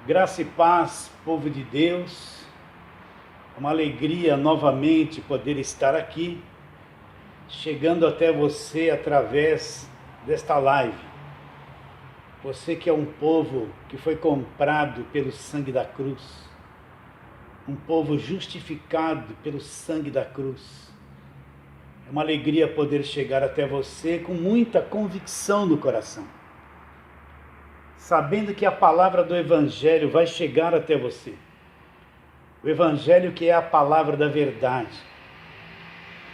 Graça e paz, povo de Deus. É uma alegria novamente poder estar aqui, chegando até você através desta live. Você que é um povo que foi comprado pelo sangue da cruz, um povo justificado pelo sangue da cruz. É uma alegria poder chegar até você com muita convicção no coração, sabendo que a palavra do Evangelho vai chegar até você. O Evangelho que é a palavra da verdade.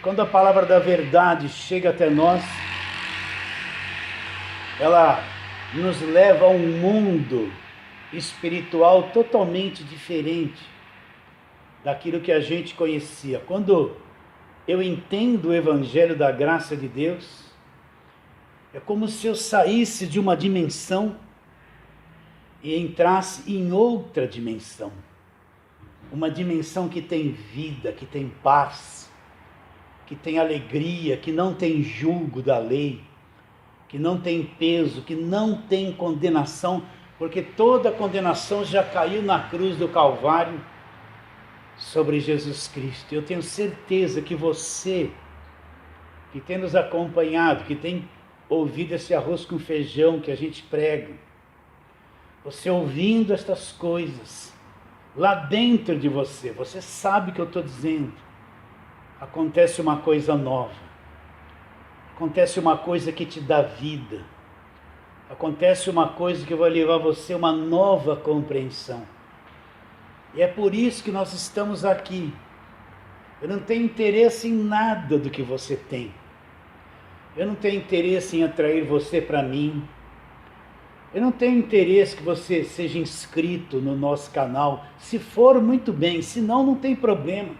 Quando a palavra da verdade chega até nós, ela nos leva a um mundo espiritual totalmente diferente daquilo que a gente conhecia. Quando eu entendo o Evangelho da graça de Deus, é como se eu saísse de uma dimensão e entrasse em outra dimensão. Uma dimensão que tem vida, que tem paz, que tem alegria, que não tem julgo da lei, que não tem peso, que não tem condenação, porque toda condenação já caiu na cruz do Calvário sobre Jesus Cristo. Eu tenho certeza que você, que tem nos acompanhado, que tem ouvido esse arroz com feijão que a gente prega, você ouvindo estas coisas, lá dentro de você, você sabe o que eu estou dizendo. Acontece uma coisa nova. Acontece uma coisa que te dá vida. Acontece uma coisa que vai levar você a uma nova compreensão. E é por isso que nós estamos aqui. Eu não tenho interesse em nada do que você tem. Eu não tenho interesse em atrair você para mim. Eu não tenho interesse que você seja inscrito no nosso canal. Se for, muito bem. Se não, não tem problema.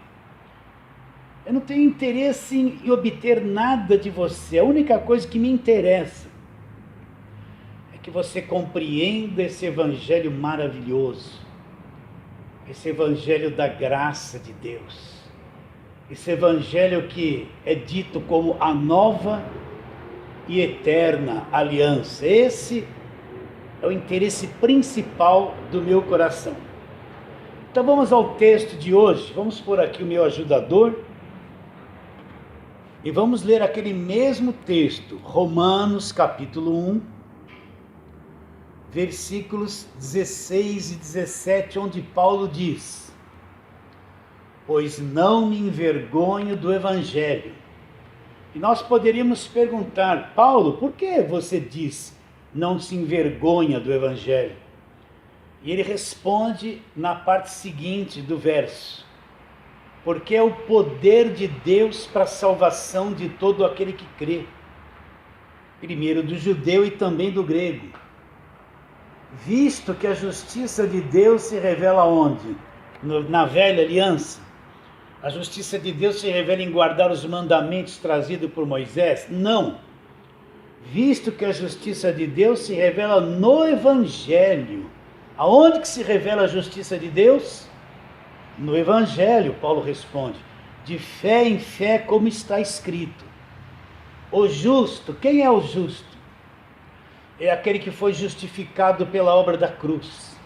Eu não tenho interesse em obter nada de você. A única coisa que me interessa é que você compreenda esse Evangelho maravilhoso. Esse Evangelho da graça de Deus. Esse Evangelho que é dito como a nova e eterna aliança. Esse é o interesse principal do meu coração. Então vamos ao texto de hoje. Vamos pôr aqui o meu ajudador. E vamos ler aquele mesmo texto. Romanos capítulo 1. Versículos 16 e 17. Onde Paulo diz: pois não me envergonho do Evangelho. E nós poderíamos perguntar: Paulo, por que você diz não se envergonha do Evangelho? E ele responde na parte seguinte do verso: porque é o poder de Deus para a salvação de todo aquele que crê, primeiro do judeu e também do grego, visto que a justiça de Deus se revela onde? Na velha aliança. A justiça de Deus se revela em guardar os mandamentos trazidos por Moisés? Não. Visto que a justiça de Deus se revela no Evangelho. Aonde que se revela a justiça de Deus? No Evangelho, Paulo responde. De fé em fé, como está escrito. O justo, quem é o justo? É aquele que foi justificado pela obra da cruz.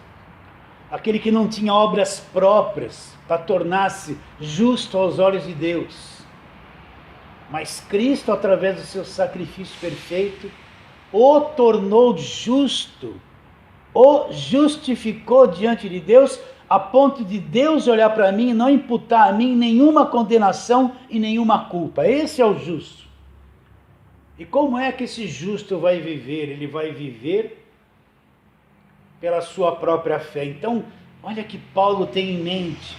Aquele que não tinha obras próprias para tornar-se justo aos olhos de Deus. Mas Cristo, através do seu sacrifício perfeito, o tornou justo, o justificou diante de Deus, a ponto de Deus olhar para mim e não imputar a mim nenhuma condenação e nenhuma culpa. Esse é o justo. E como é que esse justo vai viver? Ele vai viver pela sua própria fé. Então, olha que Paulo tem em mente.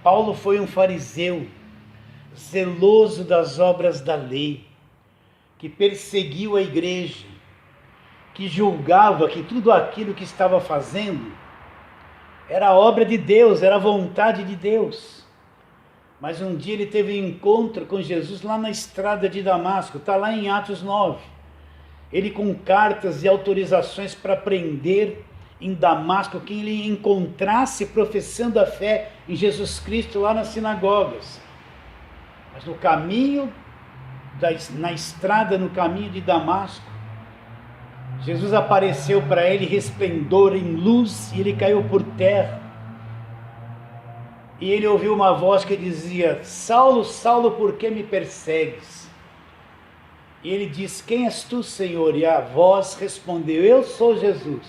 Paulo foi um fariseu, zeloso das obras da lei, que perseguiu a igreja, que julgava que tudo aquilo que estava fazendo era obra de Deus, era vontade de Deus. Mas um dia ele teve um encontro com Jesus lá na estrada de Damasco, está lá em Atos 9. Ele com cartas e autorizações para prender em Damasco quem ele encontrasse professando a fé em Jesus Cristo lá nas sinagogas. Mas no caminho, na estrada, no caminho de Damasco, Jesus apareceu para ele resplendor em luz e ele caiu por terra. E ele ouviu uma voz que dizia: Saulo, Saulo, por que me persegues? E ele disse: quem és tu, Senhor? E a voz respondeu: eu sou Jesus,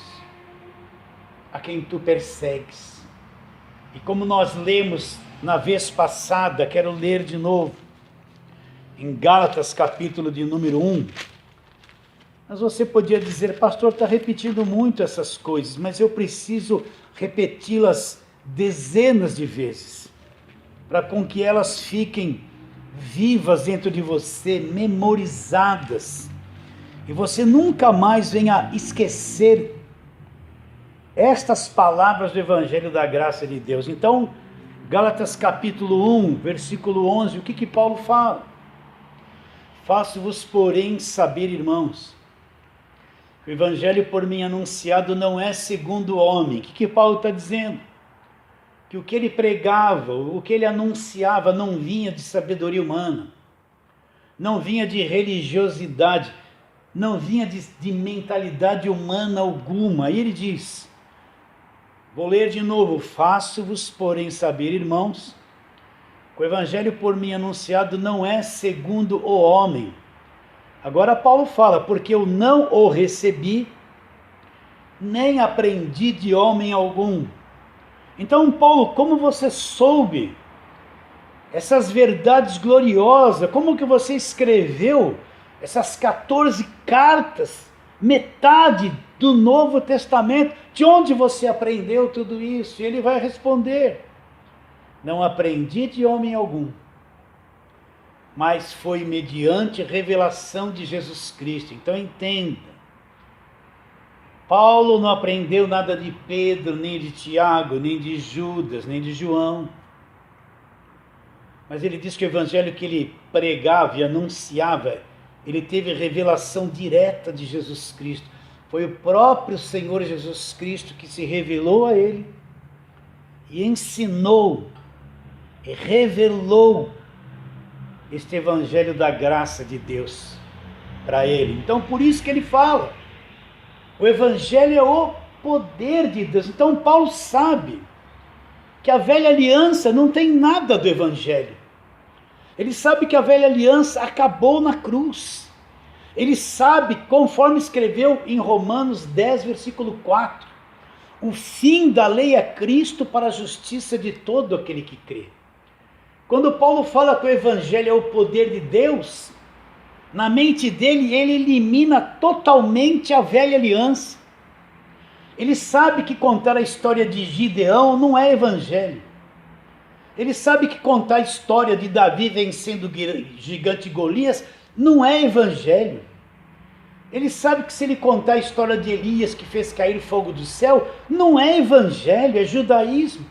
a quem tu persegues. E como nós lemos na vez passada, quero ler de novo, em Gálatas capítulo de número 1. Mas você podia dizer: pastor, está repetindo muito essas coisas, mas eu preciso repeti-las dezenas de vezes, para com que elas fiquem vivas dentro de você, memorizadas, e você nunca mais venha esquecer estas palavras do Evangelho da Graça de Deus. Então, Gálatas capítulo 1, versículo 11, o que Paulo fala? Faço-vos, porém, saber, irmãos, que o Evangelho por mim anunciado não é segundo o homem. O que Paulo está dizendo? Que o que ele pregava, o que ele anunciava não vinha de sabedoria humana, não vinha de religiosidade, não vinha de mentalidade humana alguma. Aí ele diz, vou ler de novo: faço-vos, porém, saber, irmãos, que o Evangelho por mim anunciado não é segundo o homem. Agora Paulo fala: porque eu não o recebi, nem aprendi de homem algum. Então, Paulo, como você soube essas verdades gloriosas? Como que você escreveu essas 14 cartas, metade do Novo Testamento? De onde você aprendeu tudo isso? E ele vai responder: não aprendi de homem algum, mas foi mediante revelação de Jesus Cristo. Então entenda, Paulo não aprendeu nada de Pedro, nem de Tiago, nem de Judas, nem de João. Mas ele diz que o evangelho que ele pregava e anunciava, ele teve revelação direta de Jesus Cristo. Foi o próprio Senhor Jesus Cristo que se revelou a ele e ensinou e revelou este evangelho da graça de Deus para ele. Então, por isso que ele fala, o evangelho é o poder de Deus. Então Paulo sabe que a velha aliança não tem nada do evangelho. Ele sabe que a velha aliança acabou na cruz. Ele sabe, conforme escreveu em Romanos 10, versículo 4, o fim da lei é Cristo para a justiça de todo aquele que crê. Quando Paulo fala que o evangelho é o poder de Deus, na mente dele, ele elimina totalmente a velha aliança. Ele sabe que contar a história de Gideão não é evangelho. Ele sabe que contar a história de Davi vencendo o gigante Golias não é evangelho. Ele sabe que se ele contar a história de Elias que fez cair fogo do céu, não é evangelho, é judaísmo.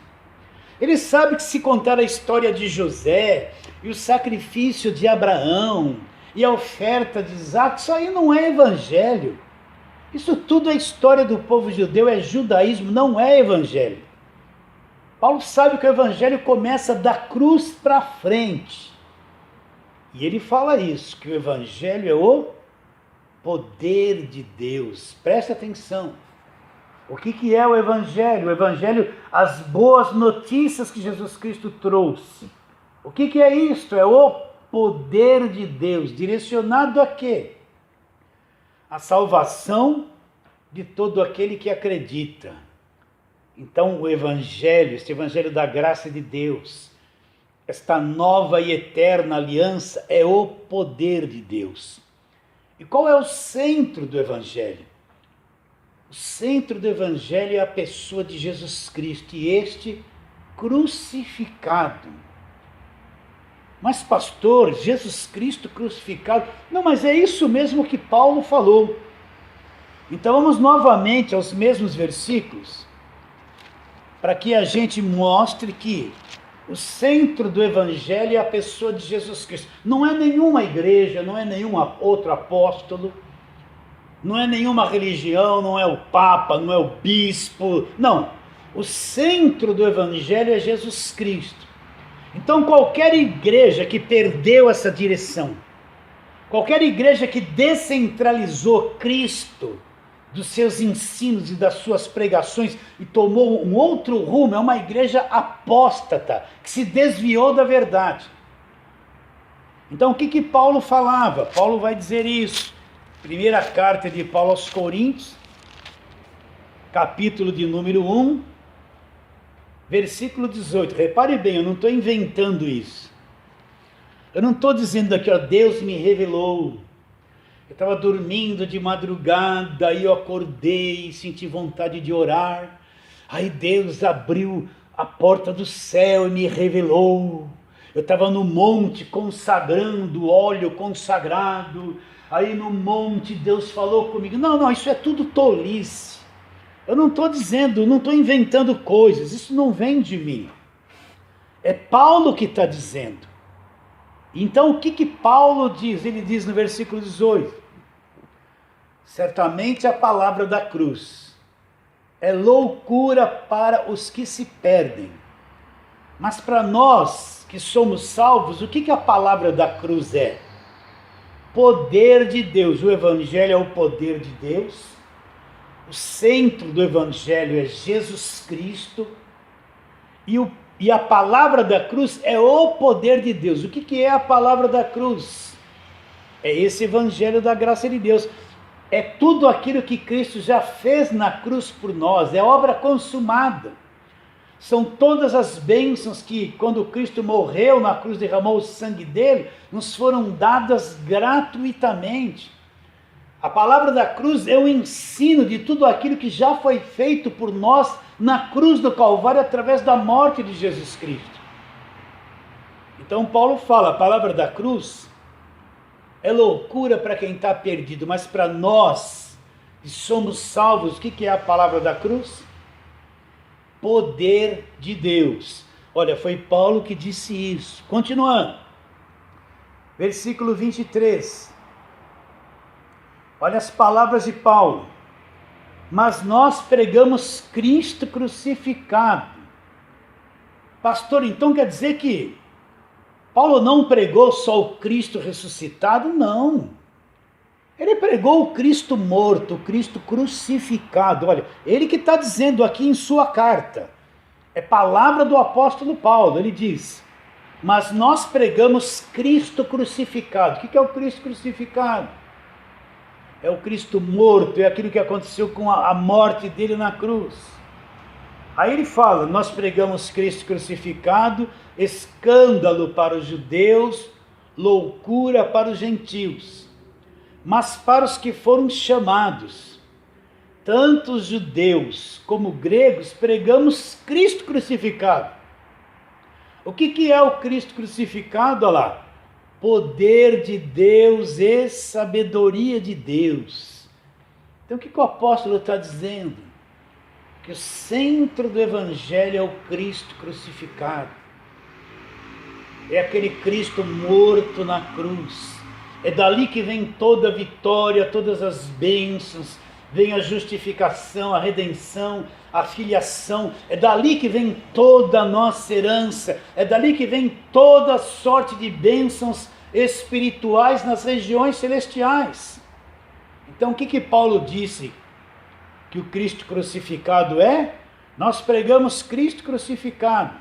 Ele sabe que se contar a história de José e o sacrifício de Abraão e a oferta de Isaac, isso aí não é evangelho. Isso tudo é história do povo judeu, é judaísmo, não é evangelho. Paulo sabe que o evangelho começa da cruz para frente. E ele fala isso, que o evangelho é o poder de Deus. Preste atenção. O que é o evangelho? O evangelho, as boas notícias que Jesus Cristo trouxe. O que é isto? É o poder de Deus, direcionado a quê? A salvação de todo aquele que acredita. Então o evangelho, este evangelho da graça de Deus, esta nova e eterna aliança é o poder de Deus. E qual é o centro do evangelho? O centro do evangelho é a pessoa de Jesus Cristo e este crucificado. Mas pastor, Jesus Cristo crucificado? Não, mas é isso mesmo que Paulo falou. Então vamos novamente aos mesmos versículos, para que a gente mostre que o centro do evangelho é a pessoa de Jesus Cristo. Não é nenhuma igreja, não é nenhum outro apóstolo, não é nenhuma religião, não é o Papa, não é o bispo, não. O centro do evangelho é Jesus Cristo. Então qualquer igreja que perdeu essa direção, qualquer igreja que descentralizou Cristo dos seus ensinos e das suas pregações e tomou um outro rumo. É uma igreja apóstata, que se desviou da verdade. Então o que Paulo falava? Paulo vai dizer isso. Primeira carta de Paulo aos Coríntios, capítulo de número 1, versículo 18. Repare bem, eu não estou inventando isso. Eu não estou dizendo aqui, ó, Deus me revelou. Eu estava dormindo de madrugada, aí eu acordei e senti vontade de orar. Aí Deus abriu a porta do céu e me revelou. Eu estava no monte consagrando óleo consagrado. Aí no monte Deus falou comigo. Não, isso é tudo tolice. Eu não estou dizendo, não estou inventando coisas. Isso não vem de mim. É Paulo que está dizendo. Então o que Paulo diz? Ele diz no versículo 18: certamente a palavra da cruz é loucura para os que se perdem, mas para nós que somos salvos, o que a palavra da cruz é? Poder de Deus. O evangelho é o poder de Deus, o centro do evangelho é Jesus Cristo, e a palavra da cruz é o poder de Deus. O que é a palavra da cruz? É esse evangelho da graça de Deus. É tudo aquilo que Cristo já fez na cruz por nós. É obra consumada. São todas as bênçãos que, quando Cristo morreu na cruz, derramou o sangue dele, nos foram dadas gratuitamente. A palavra da cruz é o ensino de tudo aquilo que já foi feito por nós na cruz do Calvário através da morte de Jesus Cristo. Então Paulo fala, a palavra da cruz é loucura para quem está perdido, mas para nós que somos salvos, o que é a palavra da cruz? Poder de Deus. Olha, foi Paulo que disse isso. Continuando, versículo 23. Olha as palavras de Paulo. Mas nós pregamos Cristo crucificado. Pastor, então quer dizer que Paulo não pregou só o Cristo ressuscitado? Não. Ele pregou o Cristo morto, o Cristo crucificado. Olha, ele que está dizendo aqui em sua carta. É palavra do apóstolo Paulo. Ele diz, mas nós pregamos Cristo crucificado. O que é o Cristo crucificado? É o Cristo morto, é aquilo que aconteceu com a morte dele na cruz. Aí ele fala, nós pregamos Cristo crucificado, escândalo para os judeus, loucura para os gentios. Mas para os que foram chamados, tanto os judeus como gregos, pregamos Cristo crucificado. O que é o Cristo crucificado? Olha lá. Poder de Deus e sabedoria de Deus. Então o que o apóstolo está dizendo? Que o centro do evangelho é o Cristo crucificado. É aquele Cristo morto na cruz. É dali que vem toda a vitória, todas as bênçãos, vem a justificação, a redenção, a filiação. É dali que vem toda a nossa herança. É dali que vem toda a sorte de bênçãos espirituais nas regiões celestiais. Então o que Paulo disse que o Cristo crucificado é? Nós pregamos Cristo crucificado.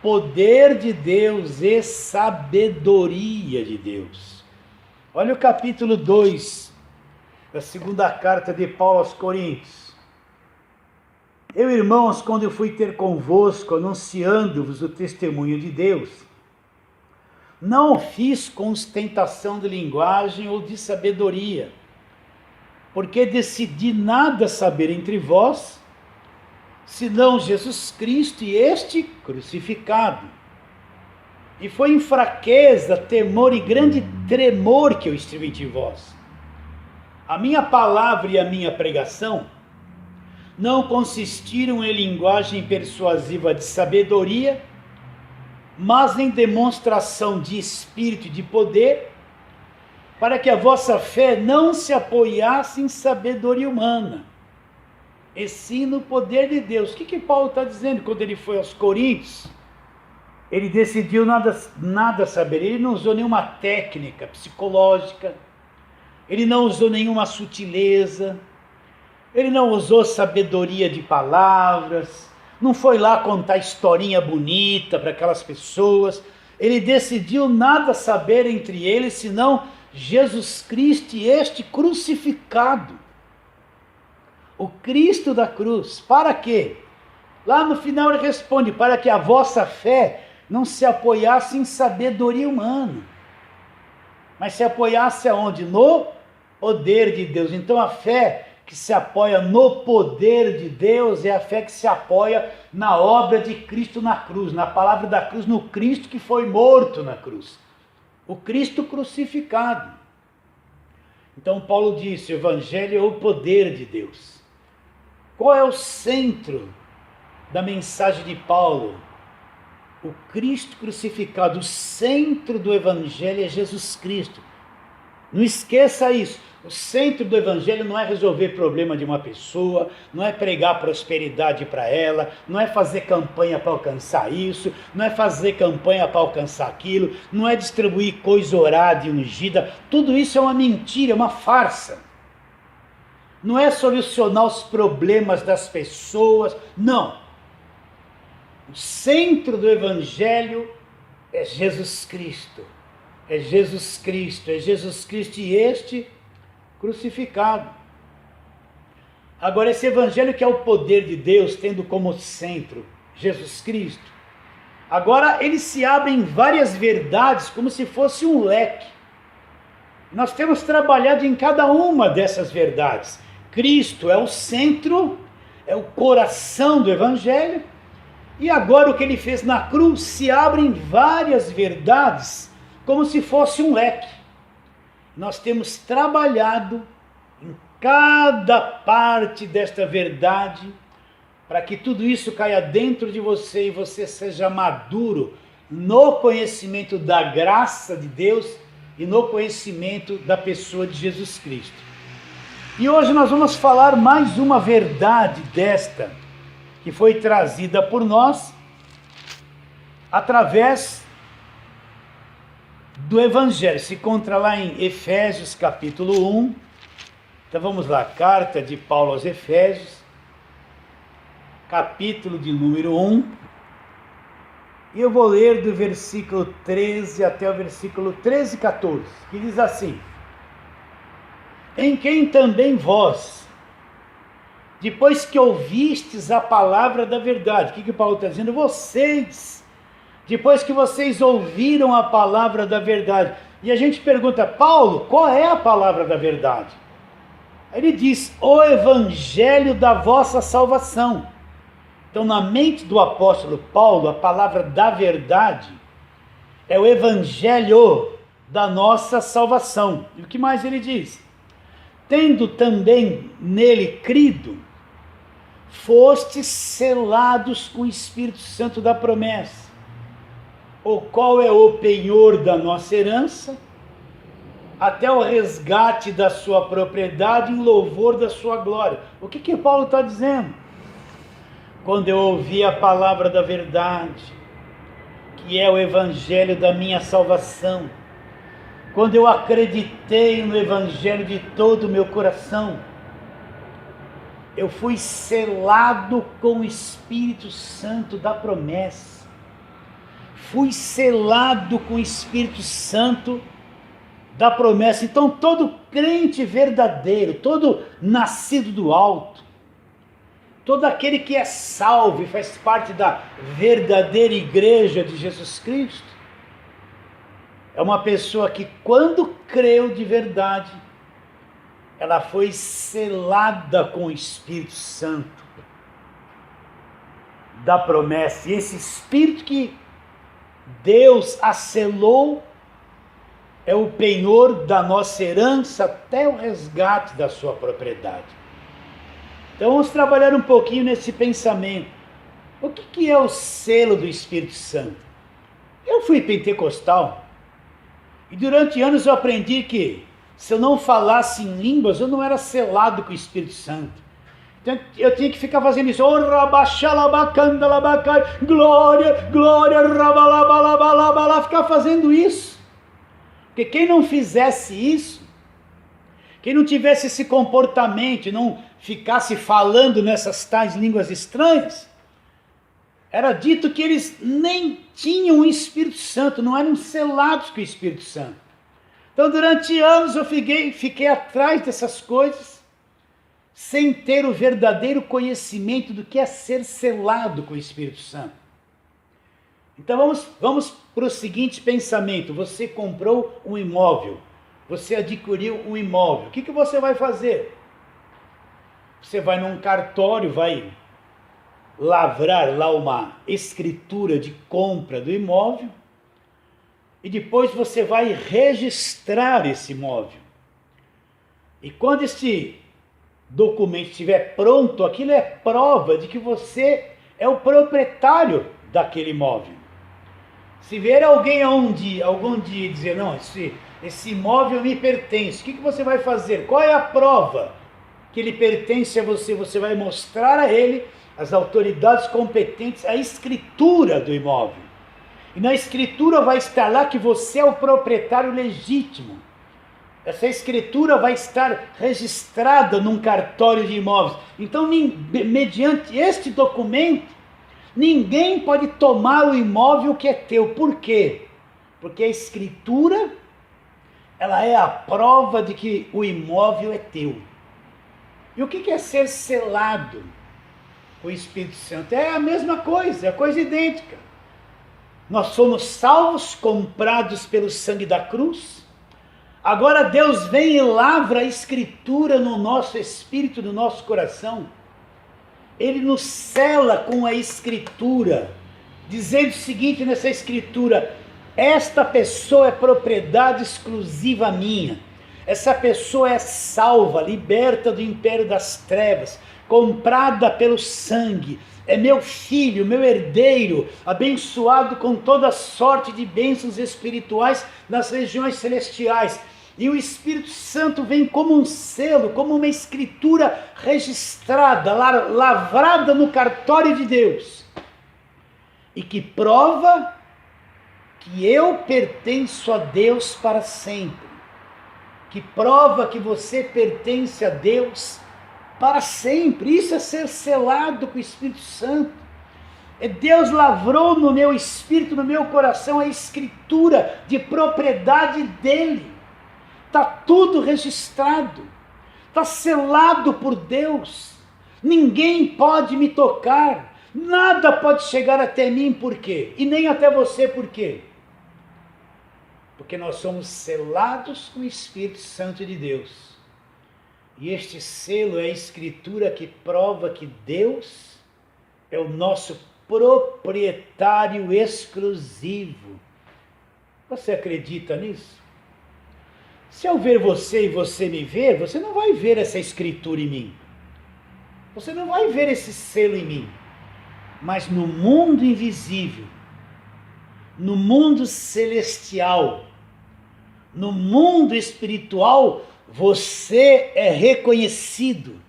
Poder de Deus e sabedoria de Deus. Olha o capítulo 2 da segunda carta de Paulo aos Coríntios. Eu, irmãos, quando eu fui ter convosco, anunciando-vos o testemunho de Deus, não o fiz com ostentação de linguagem ou de sabedoria, porque decidi nada saber entre vós, senão Jesus Cristo e este crucificado. E foi em fraqueza, temor e grande tremor que eu estive entre vós. A minha palavra e a minha pregação não consistiram em linguagem persuasiva de sabedoria, mas em demonstração de espírito e de poder, para que a vossa fé não se apoiasse em sabedoria humana, e sim no poder de Deus. O que Paulo está dizendo quando ele foi aos Coríntios? Ele decidiu nada saber, ele não usou nenhuma técnica psicológica, ele não usou nenhuma sutileza, ele não usou sabedoria de palavras, não foi lá contar historinha bonita para aquelas pessoas. Ele decidiu nada saber entre eles, senão Jesus Cristo e este crucificado. O Cristo da cruz. Para quê? Lá no final ele responde: para que a vossa fé não se apoiasse em sabedoria humana, mas se apoiasse aonde? No poder de Deus. Então a fé que se apoia no poder de Deus é a fé que se apoia na obra de Cristo na cruz, na palavra da cruz, no Cristo que foi morto na cruz, o Cristo crucificado. Então Paulo disse: o Evangelho é o poder de Deus. Qual é o centro da mensagem de Paulo? O Cristo crucificado. O centro do Evangelho é Jesus Cristo. Não esqueça isso. O centro do Evangelho não é resolver problema de uma pessoa, não é pregar prosperidade para ela, não é fazer campanha para alcançar isso, não é fazer campanha para alcançar aquilo, não é distribuir coisa orada e ungida. Tudo isso é uma mentira, é uma farsa. Não é solucionar os problemas das pessoas, não. O centro do Evangelho é Jesus Cristo. É Jesus Cristo, é Jesus Cristo e este crucificado. Agora, esse Evangelho que é o poder de Deus, tendo como centro Jesus Cristo, agora ele se abre em várias verdades, como se fosse um leque. Nós temos trabalhado em cada uma dessas verdades. Cristo é o centro, é o coração do Evangelho, e agora o que ele fez na cruz se abre em várias verdades, como se fosse um leque. Nós temos trabalhado em cada parte desta verdade, para que tudo isso caia dentro de você e você seja maduro no conhecimento da graça de Deus e no conhecimento da pessoa de Jesus Cristo. E hoje nós vamos falar mais uma verdade desta, que foi trazida por nós através do Evangelho. Se encontra lá em Efésios capítulo 1. Então vamos lá, carta de Paulo aos Efésios, capítulo de número 1. E eu vou ler do versículo 13 até o versículo 13 e 14, que diz assim: em quem também vós, depois que ouvistes a palavra da verdade. O que Paulo está dizendo? Vocês, depois que vocês ouviram a palavra da verdade. E a gente pergunta: Paulo, qual é a palavra da verdade? Ele diz: o evangelho da vossa salvação. Então, na mente do apóstolo Paulo, a palavra da verdade é o evangelho da nossa salvação. E o que mais ele diz? Tendo também nele crido, fostes selados com o Espírito Santo da promessa, o qual é o penhor da nossa herança, até o resgate da sua propriedade em louvor da sua glória. O que Paulo está dizendo? Quando eu ouvi a palavra da verdade, que é o evangelho da minha salvação, quando eu acreditei no evangelho de todo o meu coração, eu fui selado com o Espírito Santo da promessa. Fui selado com o Espírito Santo da promessa. Então todo crente verdadeiro, todo nascido do alto, todo aquele que é salvo e faz parte da verdadeira igreja de Jesus Cristo, é uma pessoa que, quando creu de verdade, ela foi selada com o Espírito Santo da promessa. E esse Espírito que Deus a selou é o penhor da nossa herança até o resgate da sua propriedade. Então vamos trabalhar um pouquinho nesse pensamento. O que é o selo do Espírito Santo? Eu fui pentecostal e durante anos eu aprendi que se eu não falasse em línguas, eu não era selado com o Espírito Santo. Então eu tinha que ficar fazendo isso. Glória, glória, ficar fazendo isso. Porque quem não fizesse isso, Quem não tivesse esse comportamento, não ficasse falando nessas tais línguas estranhas, era dito que eles nem tinham o Espírito Santo, não eram selados com o Espírito Santo. Então, durante anos eu fiquei atrás dessas coisas, sem ter o verdadeiro conhecimento do que é ser selado com o Espírito Santo. Então vamos para o seguinte pensamento: você comprou um imóvel, você adquiriu um imóvel, o que você vai fazer? Você vai num cartório, vai lavrar lá uma escritura de compra do imóvel, e depois você vai registrar esse imóvel. E quando esse documento estiver pronto, aquilo é prova de que você é o proprietário daquele imóvel. Se vier alguém algum dia dizer, não, esse imóvel me pertence, o que você vai fazer? Qual é a prova que ele pertence a você? Você vai mostrar a ele, as autoridades competentes, a escritura do imóvel. E na escritura vai estar lá que você é o proprietário legítimo. Essa escritura vai estar registrada num cartório de imóveis. Então, mediante este documento, ninguém pode tomar o imóvel que é teu. Por quê? Porque a escritura, ela é a prova de que o imóvel é teu. E o que é ser selado com o Espírito Santo? É a mesma coisa, é a coisa idêntica. Nós somos salvos, comprados pelo sangue da cruz. Agora Deus vem e lavra a escritura no nosso espírito, no nosso coração. Ele nos sela com a escritura, dizendo o seguinte nessa escritura: esta pessoa é propriedade exclusiva minha. Essa pessoa é salva, liberta do império das trevas, comprada pelo sangue. É meu filho, meu herdeiro, abençoado com toda sorte de bênçãos espirituais nas regiões celestiais. E o Espírito Santo vem como um selo, como uma escritura registrada, lavrada no cartório de Deus. E que prova que eu pertenço a Deus para sempre. Que prova que você pertence a Deus para sempre. Isso é ser selado com o Espírito Santo. Deus lavrou no meu espírito, no meu coração, a escritura de propriedade dele. Está tudo registrado, está selado por Deus. Ninguém pode me tocar, nada pode chegar até mim, por quê? E nem até você, por quê? Porque nós somos selados com o Espírito Santo de Deus. E este selo é a escritura que prova que Deus é o nosso proprietário exclusivo. Você acredita nisso? Se eu ver você e você me ver, você não vai ver essa escritura em mim. Você não vai ver esse selo em mim. Mas no mundo invisível, no mundo celestial, no mundo espiritual, você é reconhecido.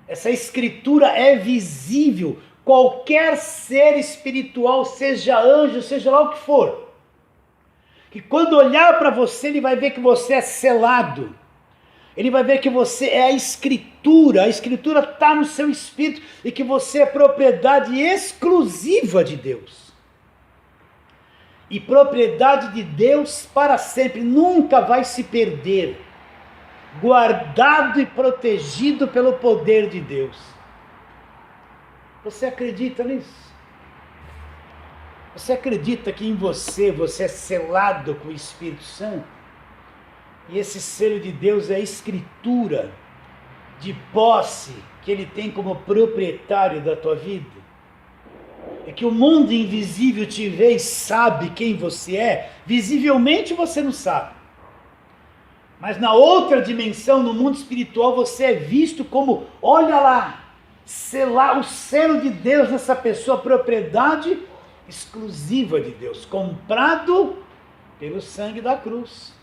Essa escritura é visível. Qualquer ser espiritual, seja anjo, seja lá o que for, que quando olhar para você, ele vai ver que você é selado. Ele vai ver que você é a escritura está no seu espírito e que você é propriedade exclusiva de Deus. E propriedade de Deus para sempre, nunca vai se perder. Guardado e protegido pelo poder de Deus. Você acredita nisso? Você acredita que em você é selado com o Espírito Santo? E esse selo de Deus é a escritura de posse que ele tem como proprietário da tua vida? É que o mundo invisível te vê e sabe quem você é. Visivelmente você não sabe. Mas na outra dimensão, no mundo espiritual, você é visto como, olha lá, selar o selo de Deus nessa pessoa, propriedade exclusiva de Deus, comprado pelo sangue da cruz.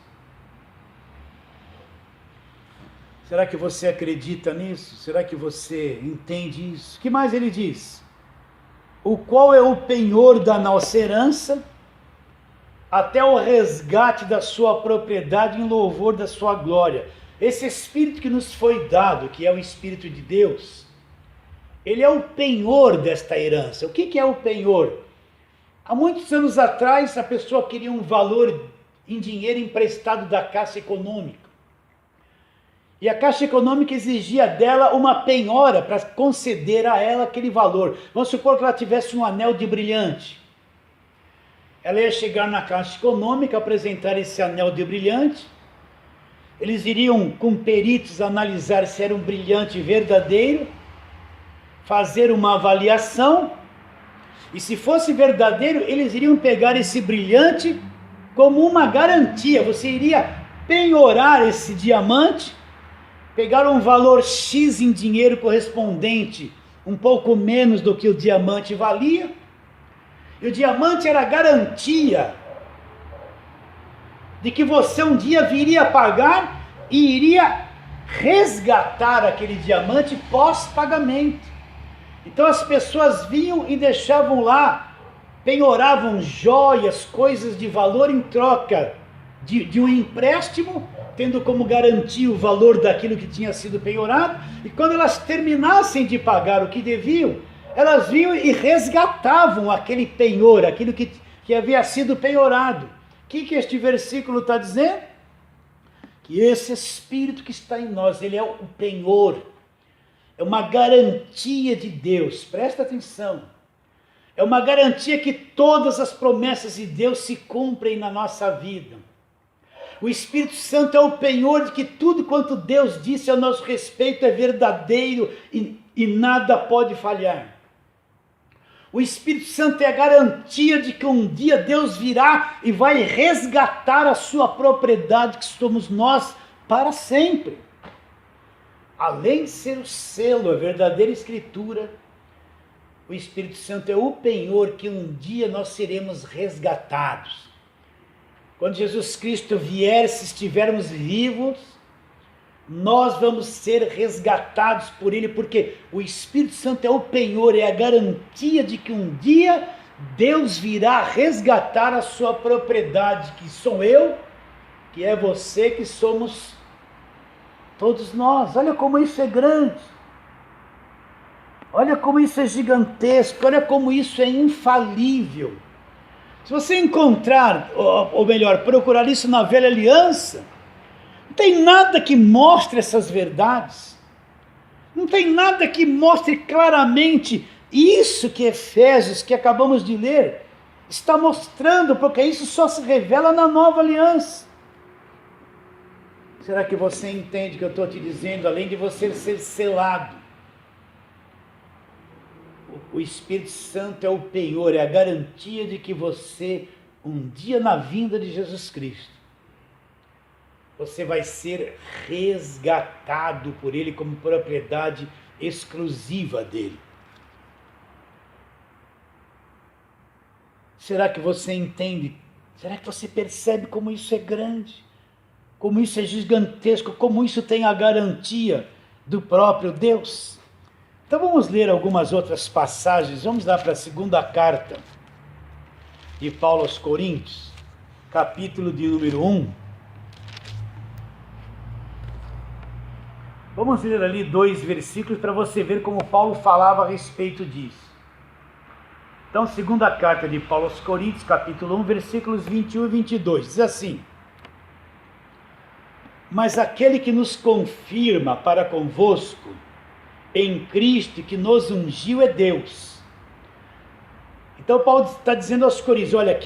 Será que você acredita nisso? Será que você entende isso? O que mais ele diz? O qual é o penhor da nossa herança, até o resgate da sua propriedade em louvor da sua glória. Esse Espírito que nos foi dado, que é o Espírito de Deus, ele é o penhor desta herança. O que é o penhor? Há muitos anos atrás, a pessoa queria um valor em dinheiro emprestado da Caixa Econômica. E a Caixa Econômica exigia dela uma penhora para conceder a ela aquele valor. Vamos supor que ela tivesse um anel de brilhante. Ela ia chegar na Caixa Econômica, apresentar esse anel de brilhante. Eles iriam com peritos analisar se era um brilhante verdadeiro, fazer uma avaliação, e se fosse verdadeiro, eles iriam pegar esse brilhante como uma garantia. Você iria penhorar esse diamante, pegar um valor X em dinheiro correspondente, um pouco menos do que o diamante valia, e o diamante era garantia de que você um dia viria pagar e iria resgatar aquele diamante pós-pagamento. Então as pessoas vinham e deixavam lá, penhoravam joias, coisas de valor em troca de um empréstimo, tendo como garantia o valor daquilo que tinha sido penhorado, e quando elas terminassem de pagar o que deviam, elas vinham e resgatavam aquele penhor, aquilo que havia sido penhorado. O que este versículo está dizendo? Que esse Espírito que está em nós, ele é o penhor, é uma garantia de Deus, presta atenção, é uma garantia que todas as promessas de Deus se cumprem na nossa vida. O Espírito Santo é o penhor de que tudo quanto Deus disse a nosso respeito é verdadeiro e nada pode falhar. O Espírito Santo é a garantia de que um dia Deus virá e vai resgatar a sua propriedade, que somos nós, para sempre. Além de ser o selo, a verdadeira escritura, o Espírito Santo é o penhor que um dia nós seremos resgatados. Quando Jesus Cristo vier, se estivermos vivos, nós vamos ser resgatados por Ele, porque o Espírito Santo é o penhor, é a garantia de que um dia Deus virá resgatar a sua propriedade, que sou eu, que é você, que somos todos nós. Olha como isso é grande, olha como isso é gigantesco, olha como isso é infalível. Se você encontrar, ou melhor, procurar isso na Velha Aliança, não tem nada que mostre essas verdades, não tem nada que mostre claramente isso que Efésios, que acabamos de ler, está mostrando, porque isso só se revela na Nova Aliança. Será que você entende o que eu estou te dizendo? Além de você ser selado, o Espírito Santo é o penhor, é a garantia de que você, um dia na vinda de Jesus Cristo, você vai ser resgatado por Ele como propriedade exclusiva dEle. Será que você entende? Será que você percebe como isso é grande? Como isso é gigantesco? Como isso tem a garantia do próprio Deus? Então vamos ler algumas outras passagens. Vamos lá para a segunda carta de Paulo aos Coríntios, capítulo de número 1. Vamos ler ali 2 versículos para você ver como Paulo falava a respeito disso. Então, segunda carta de Paulo aos Coríntios, capítulo 1, versículos 21 e 22, diz assim: mas aquele que nos confirma para convosco em Cristo, que nos ungiu, é Deus. Então Paulo está dizendo aos Coríntios, olha,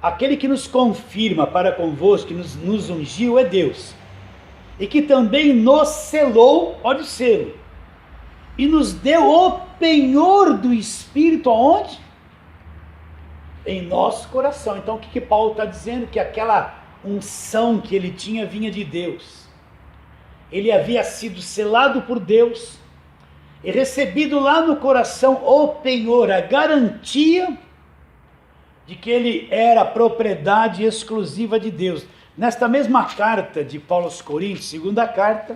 aquele que nos confirma para convosco, que nos ungiu, é Deus. E que também nos selou, olha o selo, e nos deu o penhor do Espírito, aonde? Em nosso coração. Então o que Paulo está dizendo? Que aquela unção que ele tinha vinha de Deus. Ele havia sido selado por Deus e recebido lá no coração o penhor, a garantia de que ele era propriedade exclusiva de Deus. Nesta mesma carta de Paulo aos Coríntios, segunda carta,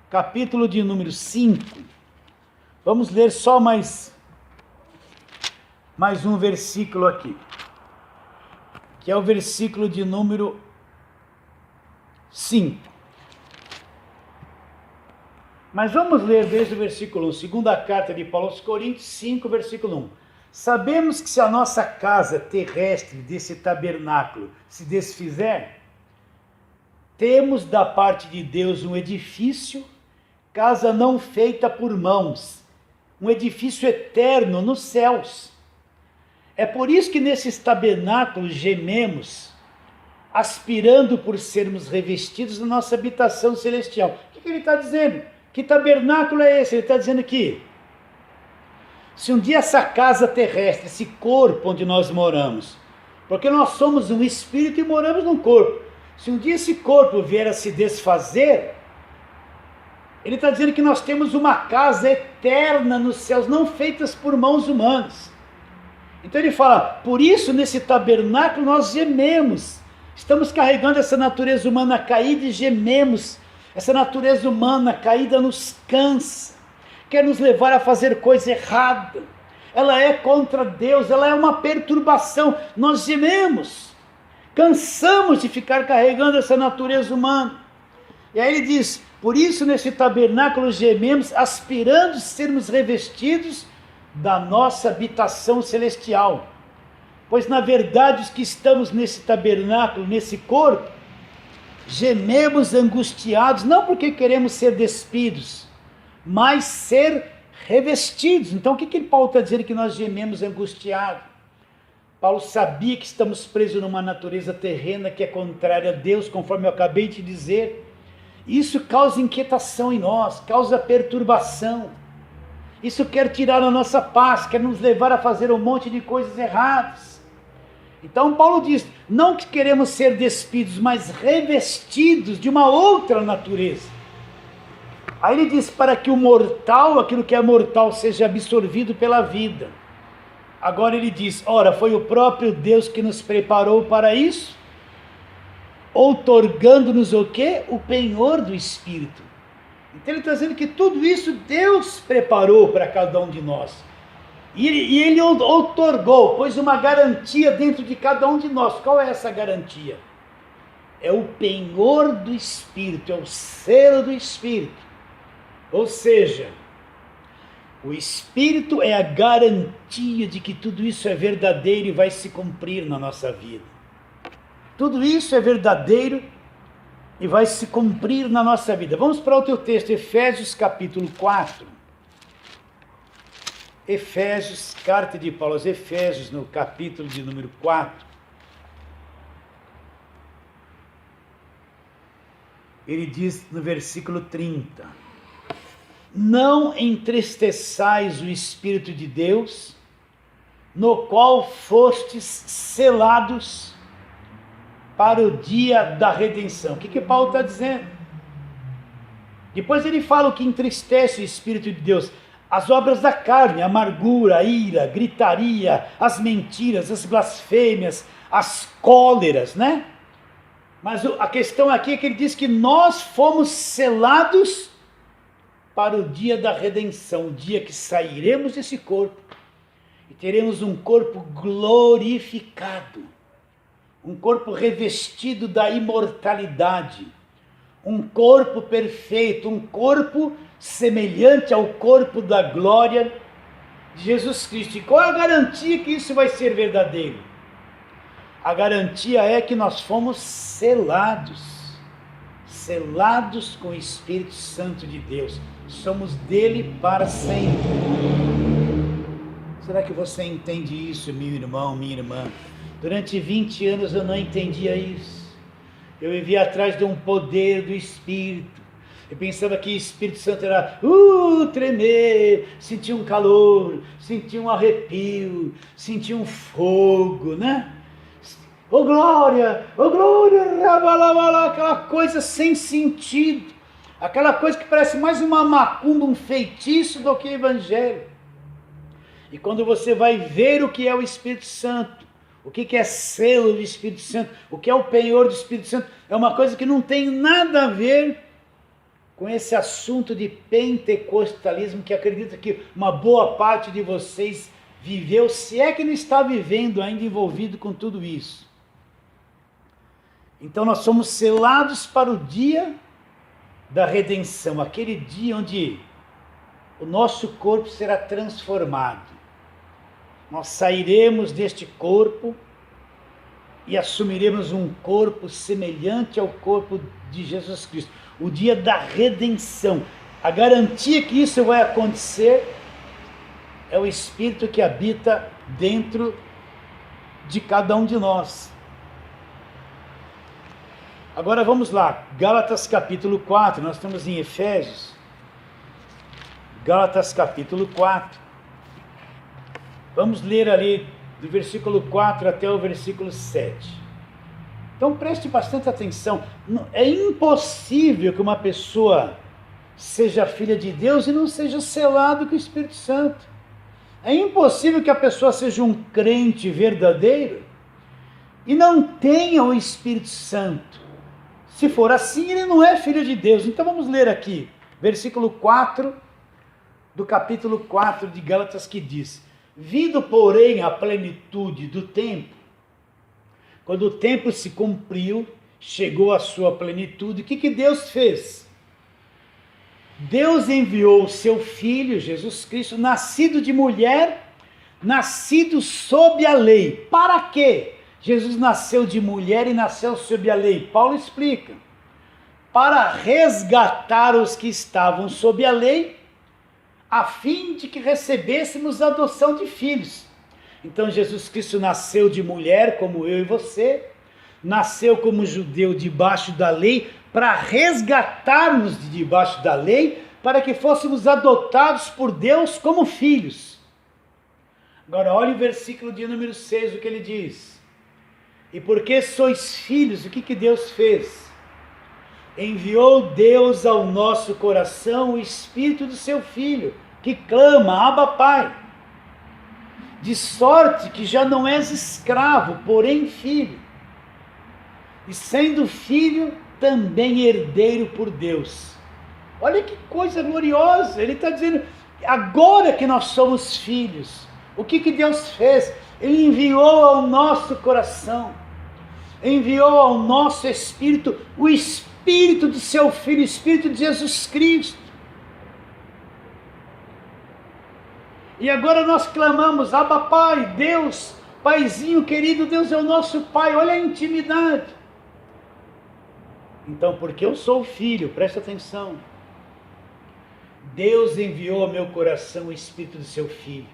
capítulo de número 5, vamos ler só mais um versículo aqui, que é o versículo de número 5. Mas vamos ler desde o versículo 1, segunda carta de Paulo aos Coríntios 5, versículo 1. Sabemos que se a nossa casa terrestre desse tabernáculo se desfizer, temos da parte de Deus um edifício, casa não feita por mãos, um edifício eterno nos céus. É por isso que nesses tabernáculos gememos, aspirando por sermos revestidos da nossa habitação celestial. O que ele está dizendo? Que tabernáculo é esse? Ele está dizendo que se um dia essa casa terrestre, esse corpo onde nós moramos, porque nós somos um espírito e moramos num corpo, se um dia esse corpo vier a se desfazer, ele está dizendo que nós temos uma casa eterna nos céus, não feitas por mãos humanas. Então ele fala, por isso nesse tabernáculo nós gememos, estamos carregando essa natureza humana caída e gememos. Essa natureza humana caída nos cansa, quer nos levar a fazer coisa errada, ela é contra Deus, ela é uma perturbação, nós gememos, cansamos de ficar carregando essa natureza humana. E aí ele diz, por isso nesse tabernáculo gememos, aspirando sermos revestidos da nossa habitação celestial. Pois na verdade os que estamos nesse tabernáculo, nesse corpo, gememos angustiados, não porque queremos ser despidos, mas ser revestidos. Então o que Paulo está dizendo que nós gememos angustiados? Paulo sabia que estamos presos numa natureza terrena que é contrária a Deus, conforme eu acabei de dizer. Isso causa inquietação em nós, causa perturbação. Isso quer tirar a nossa paz, quer nos levar a fazer um monte de coisas erradas. Então Paulo diz, não que queremos ser despidos, mas revestidos de uma outra natureza. Aí ele diz, para que o mortal, aquilo que é mortal, seja absorvido pela vida. Agora ele diz, ora, foi o próprio Deus que nos preparou para isso, outorgando-nos o quê? O penhor do Espírito. Então ele está dizendo que tudo isso Deus preparou para cada um de nós. E ele outorgou, pôs uma garantia dentro de cada um de nós. Qual é essa garantia? É o penhor do Espírito, é o selo do Espírito. Ou seja, o Espírito é a garantia de que tudo isso é verdadeiro e vai se cumprir na nossa vida. Tudo isso é verdadeiro e vai se cumprir na nossa vida. Vamos para outro texto, Efésios capítulo 4. Efésios, carta de Paulo aos Efésios, no capítulo de número 4. Ele diz no versículo 30, não entristeçais o Espírito de Deus, no qual fostes selados para o dia da redenção. O que Paulo está dizendo? Depois ele fala o que entristece o Espírito de Deus. As obras da carne, a amargura, a ira, a gritaria, as mentiras, as blasfêmias, as cóleras, né? Mas a questão aqui é que ele diz que nós fomos selados para o dia da redenção, o dia que sairemos desse corpo e teremos um corpo glorificado, um corpo revestido da imortalidade, um corpo perfeito, um corpo semelhante ao corpo da glória de Jesus Cristo. E qual é a garantia que isso vai ser verdadeiro? A garantia é que nós fomos selados com o Espírito Santo de Deus. Somos dele para sempre. Será que você entende isso, meu irmão, minha irmã? Durante 20 anos eu não entendia isso. Eu vivia atrás de um poder do Espírito. Eu pensava que o Espírito Santo era tremer, sentir um calor, sentir um arrepio, sentir um fogo, né? Oh glória, rabalabala, aquela coisa sem sentido, aquela coisa que parece mais uma macumba, um feitiço do que o Evangelho. E quando você vai ver o que é o Espírito Santo, o que é selo do Espírito Santo, o que é o penhor do Espírito Santo, é uma coisa que não tem nada a ver com esse assunto de pentecostalismo que acredito que uma boa parte de vocês viveu, se é que não está vivendo ainda envolvido com tudo isso. Então nós somos selados para o dia da redenção, aquele dia onde o nosso corpo será transformado. Nós sairemos deste corpo e assumiremos um corpo semelhante ao corpo de Jesus Cristo. O dia da redenção. A garantia que isso vai acontecer é o Espírito que habita dentro de cada um de nós. Agora vamos lá, Gálatas capítulo 4, nós estamos em Efésios. Gálatas capítulo 4. Vamos ler ali do versículo 4 até o versículo 7. Então preste bastante atenção. É impossível que uma pessoa seja filha de Deus e não seja selado com o Espírito Santo. É impossível que a pessoa seja um crente verdadeiro e não tenha o Espírito Santo. Se for assim, ele não é filho de Deus. Então vamos ler aqui, versículo 4 do capítulo 4 de Gálatas, que diz: vindo, porém, a plenitude do tempo, quando o tempo se cumpriu, chegou a sua plenitude, o que Deus fez? Deus enviou o seu Filho, Jesus Cristo, nascido de mulher, nascido sob a lei. Para quê? Jesus nasceu de mulher e nasceu sob a lei. Paulo explica: para resgatar os que estavam sob a lei, a fim de que recebêssemos a adoção de filhos. Então Jesus Cristo nasceu de mulher, como eu e você, nasceu como judeu debaixo da lei, para resgatar-nos de debaixo da lei, para que fôssemos adotados por Deus como filhos. Agora olhe o versículo de número 6, o que ele diz: e porque sois filhos, o que Deus fez? Enviou Deus ao nosso coração o Espírito do seu Filho, que clama: Abba, Pai. De sorte que já não és escravo, porém filho. E sendo filho, também herdeiro por Deus. Olha que coisa gloriosa. Ele está dizendo, agora que nós somos filhos, o que Deus fez? Ele enviou ao nosso coração, enviou ao nosso espírito o Espírito do seu Filho, o Espírito de Jesus Cristo. E agora nós clamamos: Abba, Pai, Deus, Paizinho querido, Deus é o nosso Pai. Olha a intimidade. Então, porque eu sou filho, presta atenção, Deus enviou ao meu coração o Espírito do seu Filho.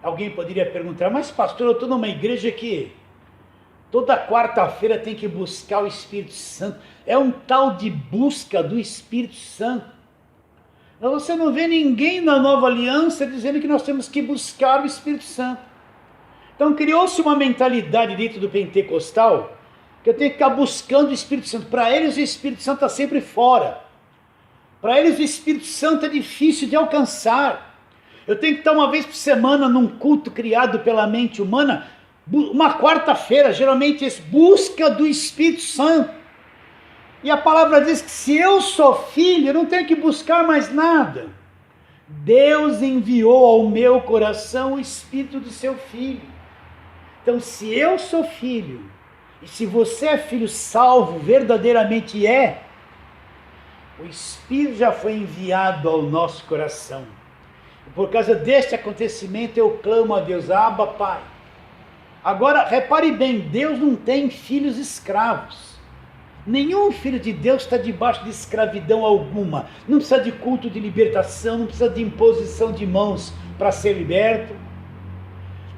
Alguém poderia perguntar: mas pastor, eu estou numa igreja que toda quarta-feira tem que buscar o Espírito Santo. É um tal de busca do Espírito Santo. Mas você não vê ninguém na Nova Aliança dizendo que nós temos que buscar o Espírito Santo. Então criou-se uma mentalidade dentro do pentecostal que eu tenho que ficar buscando o Espírito Santo. Para eles o Espírito Santo está sempre fora. Para eles o Espírito Santo é difícil de alcançar. Eu tenho que estar uma vez por semana num culto criado pela mente humana, uma quarta-feira, geralmente é busca do Espírito Santo. E a palavra diz que se eu sou filho, eu não tenho que buscar mais nada. Deus enviou ao meu coração o Espírito do seu Filho. Então, se eu sou filho, e se você é filho salvo, verdadeiramente é, o Espírito já foi enviado ao nosso coração. E por causa deste acontecimento, eu clamo a Deus: Abba, Pai. Agora, repare bem, Deus não tem filhos escravos. Nenhum filho de Deus está debaixo de escravidão alguma. Não precisa de culto de libertação, não precisa de imposição de mãos para ser liberto.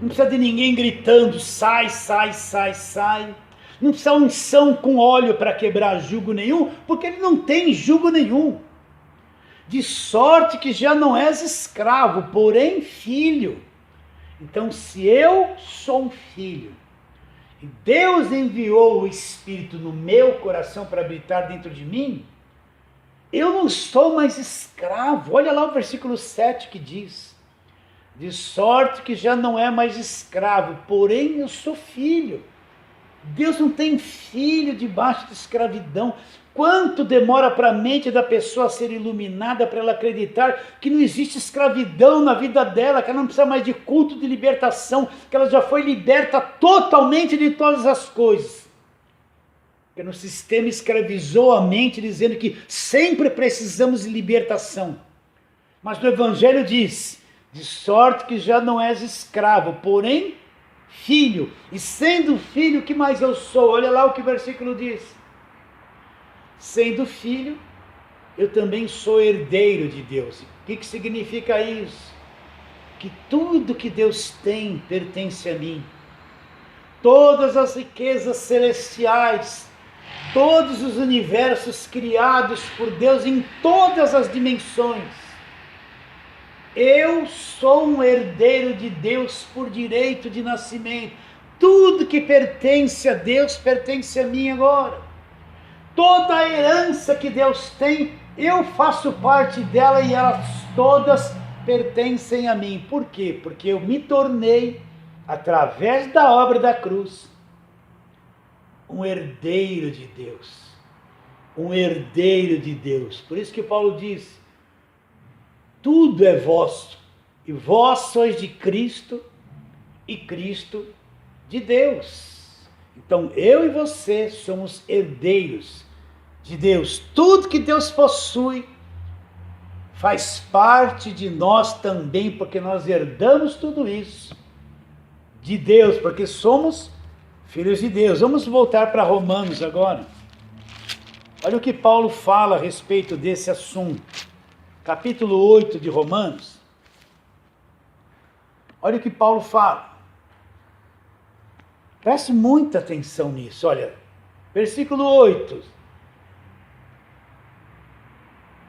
Não precisa de ninguém gritando: sai, sai, sai, sai. Não precisa unção com óleo para quebrar jugo nenhum, porque ele não tem jugo nenhum. De sorte que já não és escravo, porém filho. Então, se eu sou um filho, e Deus enviou o Espírito no meu coração para habitar dentro de mim, eu não sou mais escravo. Olha lá o versículo 7 que diz: de sorte que já não é mais escravo, porém eu sou filho. Deus não tem filho debaixo de escravidão. Quanto demora para a mente da pessoa ser iluminada, para ela acreditar que não existe escravidão na vida dela, que ela não precisa mais de culto de libertação, que ela já foi liberta totalmente de todas as coisas. Porque no sistema escravizou a mente, dizendo que sempre precisamos de libertação. Mas no Evangelho diz, de sorte que já não és escravo, porém filho. E sendo filho, o que mais eu sou? Olha lá o que o versículo diz. Sendo filho, eu também sou herdeiro de Deus. O que significa isso? Que tudo que Deus tem pertence a mim. Todas as riquezas celestiais, todos os universos criados por Deus em todas as dimensões. Eu sou um herdeiro de Deus por direito de nascimento. Tudo que pertence a Deus pertence a mim agora. Toda a herança que Deus tem, eu faço parte dela e elas todas pertencem a mim. Por quê? Porque eu me tornei, através da obra da cruz, um herdeiro de Deus. Um herdeiro de Deus. Por isso que Paulo diz, tudo é vosso, e vós sois de Cristo, e Cristo de Deus. Então eu e você somos herdeiros de Deus. Tudo que Deus possui faz parte de nós também, porque nós herdamos tudo isso de Deus, porque somos filhos de Deus. Vamos voltar para Romanos agora. Olha o que Paulo fala a respeito desse assunto. Capítulo 8 de Romanos. Olha o que Paulo fala. Preste muita atenção nisso. Olha, versículo 8.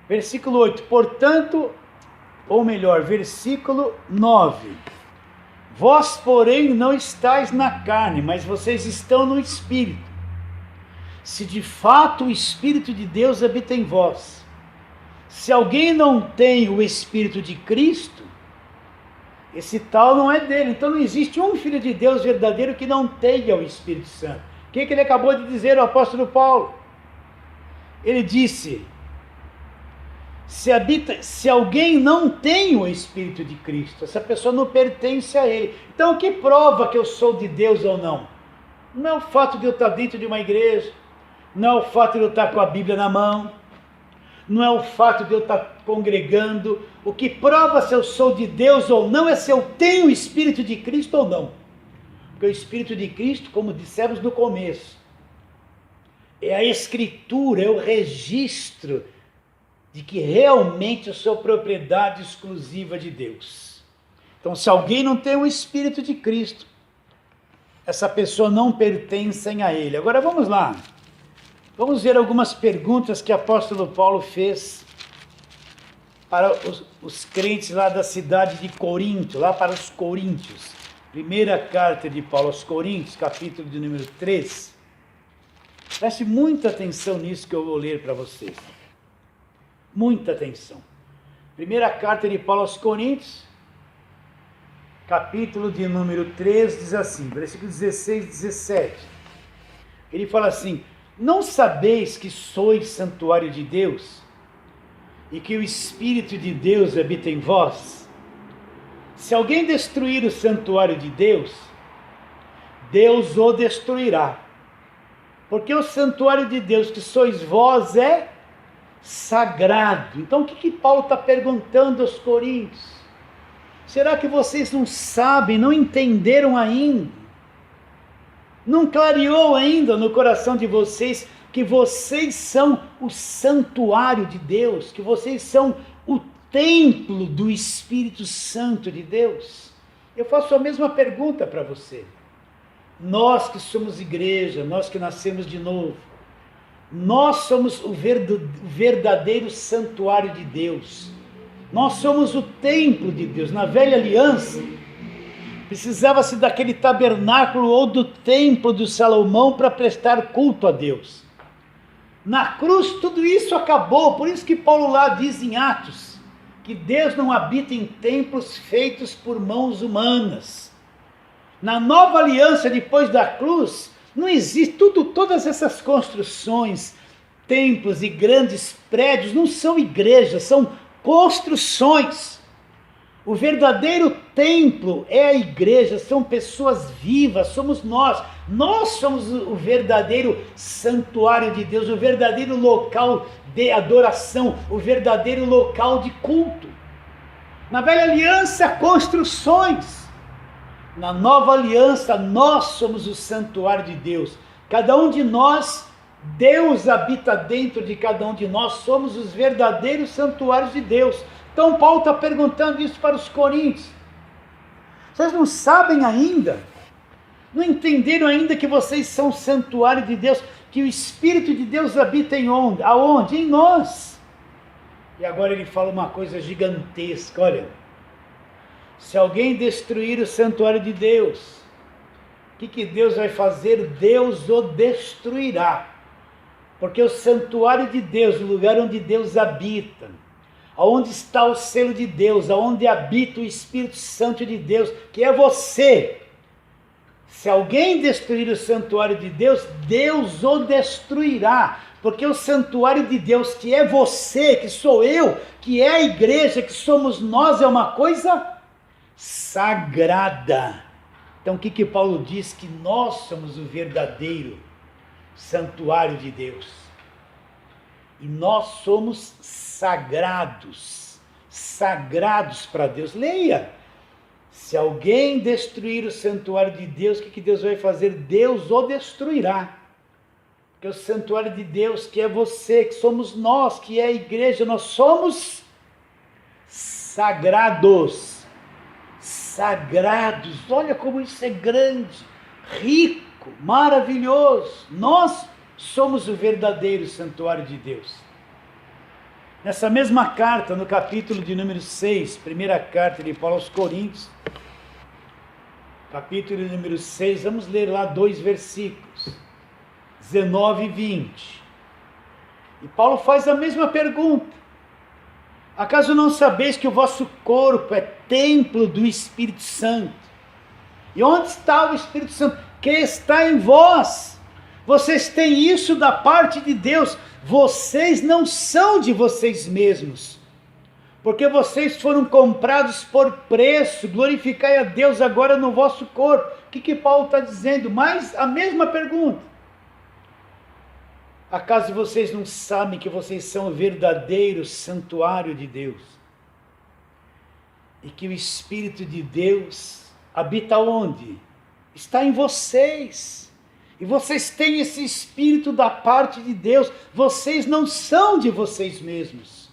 Versículo 8. Portanto, ou melhor, versículo 9. Vós, porém, não estáis na carne, mas vocês estão no Espírito. Se de fato o Espírito de Deus habita em vós. Se alguém não tem o Espírito de Cristo, esse tal não é dele. Então não existe um Filho de Deus verdadeiro que não tenha o Espírito Santo. O que ele acabou de dizer, o apóstolo Paulo? Ele disse, se alguém não tem o Espírito de Cristo, essa pessoa não pertence a ele. Então o que prova que eu sou de Deus ou não? Não é o fato de eu estar dentro de uma igreja, não é o fato de eu estar com a Bíblia na mão, não é o fato de eu estar congregando. O que prova se eu sou de Deus ou não é se eu tenho o Espírito de Cristo ou não. Porque o Espírito de Cristo, como dissemos no começo, é a escritura, é o registro de que realmente eu sou propriedade exclusiva de Deus. Então, se alguém não tem o Espírito de Cristo, essa pessoa não pertence a ele. Agora vamos lá. Vamos ver algumas perguntas que o apóstolo Paulo fez para os crentes lá da cidade de Corinto, lá para os coríntios. Primeira carta de Paulo aos Coríntios, capítulo de número 3. Preste muita atenção nisso que eu vou ler para vocês. Muita atenção. Primeira carta de Paulo aos Coríntios, capítulo de número 3, diz assim, versículo 16 e 17. Ele fala assim, não sabeis que sois santuário de Deus e que o Espírito de Deus habita em vós? Se alguém destruir o santuário de Deus, Deus o destruirá. Porque o santuário de Deus que sois vós é sagrado. Então o que Paulo está perguntando aos coríntios? Será que vocês não sabem, não entenderam ainda? Não clareou ainda no coração de vocês que vocês são o santuário de Deus, que vocês são o templo do Espírito Santo de Deus? Eu faço a mesma pergunta para você. Nós que somos igreja, nós que nascemos de novo, nós somos o verdadeiro santuário de Deus. Nós somos o templo de Deus. Na velha aliança, precisava-se daquele tabernáculo ou do templo de Salomão para prestar culto a Deus. Na cruz tudo isso acabou, por isso que Paulo lá diz em Atos, que Deus não habita em templos feitos por mãos humanas. Na nova aliança, depois da cruz, não existe todas essas construções, templos e grandes prédios, não são igrejas, são construções. O verdadeiro templo é a igreja, são pessoas vivas, somos nós. Nós somos o verdadeiro santuário de Deus, o verdadeiro local de adoração, o verdadeiro local de culto. Na velha aliança, construções. Na nova aliança, nós somos o santuário de Deus. Cada um de nós, Deus habita dentro de cada um de nós, somos os verdadeiros santuários de Deus. Então Paulo está perguntando isso para os coríntios. Vocês não sabem ainda, não entenderam ainda que vocês são o santuário de Deus, que o Espírito de Deus habita em onde? Aonde? Em nós. E agora ele fala uma coisa gigantesca, olha. Se alguém destruir o santuário de Deus, o que Deus vai fazer? Deus o destruirá. Porque o santuário de Deus, o lugar onde Deus habita, aonde está o selo de Deus, aonde habita o Espírito Santo de Deus, que é você. Se alguém destruir o santuário de Deus, Deus o destruirá. Porque o santuário de Deus, que é você, que sou eu, que é a igreja, que somos nós, é uma coisa sagrada. Então o que Paulo diz? Que nós somos o verdadeiro santuário de Deus. E nós somos sagrados, sagrados para Deus. Leia. Se alguém destruir o santuário de Deus, o que Deus vai fazer? Deus o destruirá. Porque o santuário de Deus, que é você, que somos nós, que é a igreja, nós somos sagrados. Sagrados. Olha como isso é grande, rico, maravilhoso. Nós somos o verdadeiro santuário de Deus. Nessa mesma carta, no capítulo de número 6, primeira carta de Paulo aos Coríntios, capítulo de número 6, vamos ler lá 2 versículos, 19 e 20. E Paulo faz a mesma pergunta. Acaso não sabeis que o vosso corpo é templo do Espírito Santo? E onde está o Espírito Santo? Que está em vós. Vocês têm isso da parte de Deus. Vocês não são de vocês mesmos, porque vocês foram comprados por preço. Glorificai a Deus agora no vosso corpo. O que Paulo está dizendo? Mas a mesma pergunta. Acaso vocês não sabem que vocês são o verdadeiro santuário de Deus? E que o Espírito de Deus habita onde? Está em vocês. E vocês têm esse Espírito da parte de Deus. Vocês não são de vocês mesmos.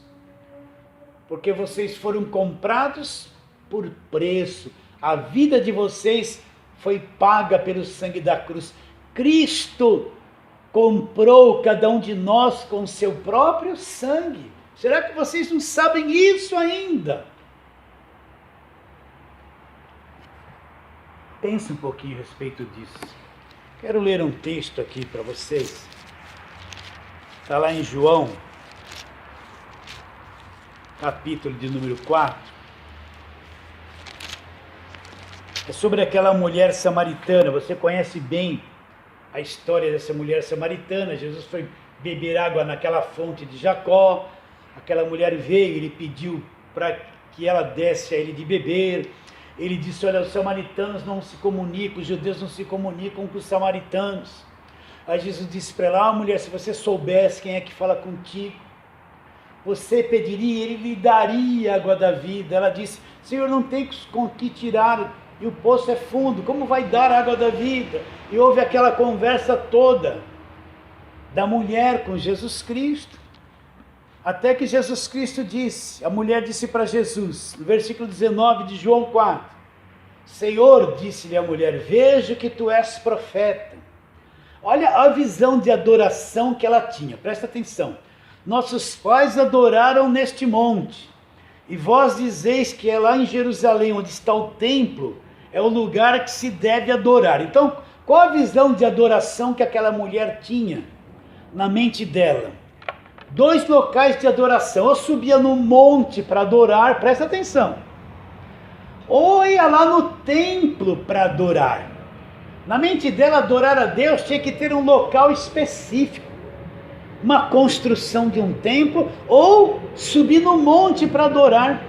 Porque vocês foram comprados por preço. A vida de vocês foi paga pelo sangue da cruz. Cristo comprou cada um de nós com seu próprio sangue. Será que vocês não sabem isso ainda? Pense um pouquinho a respeito disso. Quero ler um texto aqui para vocês. Está lá em João, capítulo de número 4. É sobre aquela mulher samaritana. Você conhece bem a história dessa mulher samaritana. Jesus foi beber água naquela fonte de Jacó. Aquela mulher veio, ele pediu para que ela desse a ele de beber. Ele disse: olha, os samaritanos não se comunicam, os judeus não se comunicam com os samaritanos. Aí Jesus disse para ela: mulher, se você soubesse quem é que fala contigo, você pediria, ele lhe daria a água da vida. Ela disse: Senhor, não tem com que tirar, e o poço é fundo, como vai dar a água da vida? E houve aquela conversa toda da mulher com Jesus Cristo, até que Jesus Cristo disse, a mulher disse para Jesus, no versículo 19 de João 4, Senhor, disse-lhe a mulher, vejo que tu és profeta. Olha a visão de adoração que ela tinha, presta atenção. Nossos pais adoraram neste monte, e vós dizeis que é lá em Jerusalém, onde está o templo, é o lugar que se deve adorar. Então, qual a visão de adoração que aquela mulher tinha na mente dela? 2 locais de adoração, ou subia no monte para adorar, presta atenção, ou ia lá no templo para adorar. Na mente dela, adorar a Deus tinha que ter um local específico, uma construção de um templo, ou subir no monte para adorar.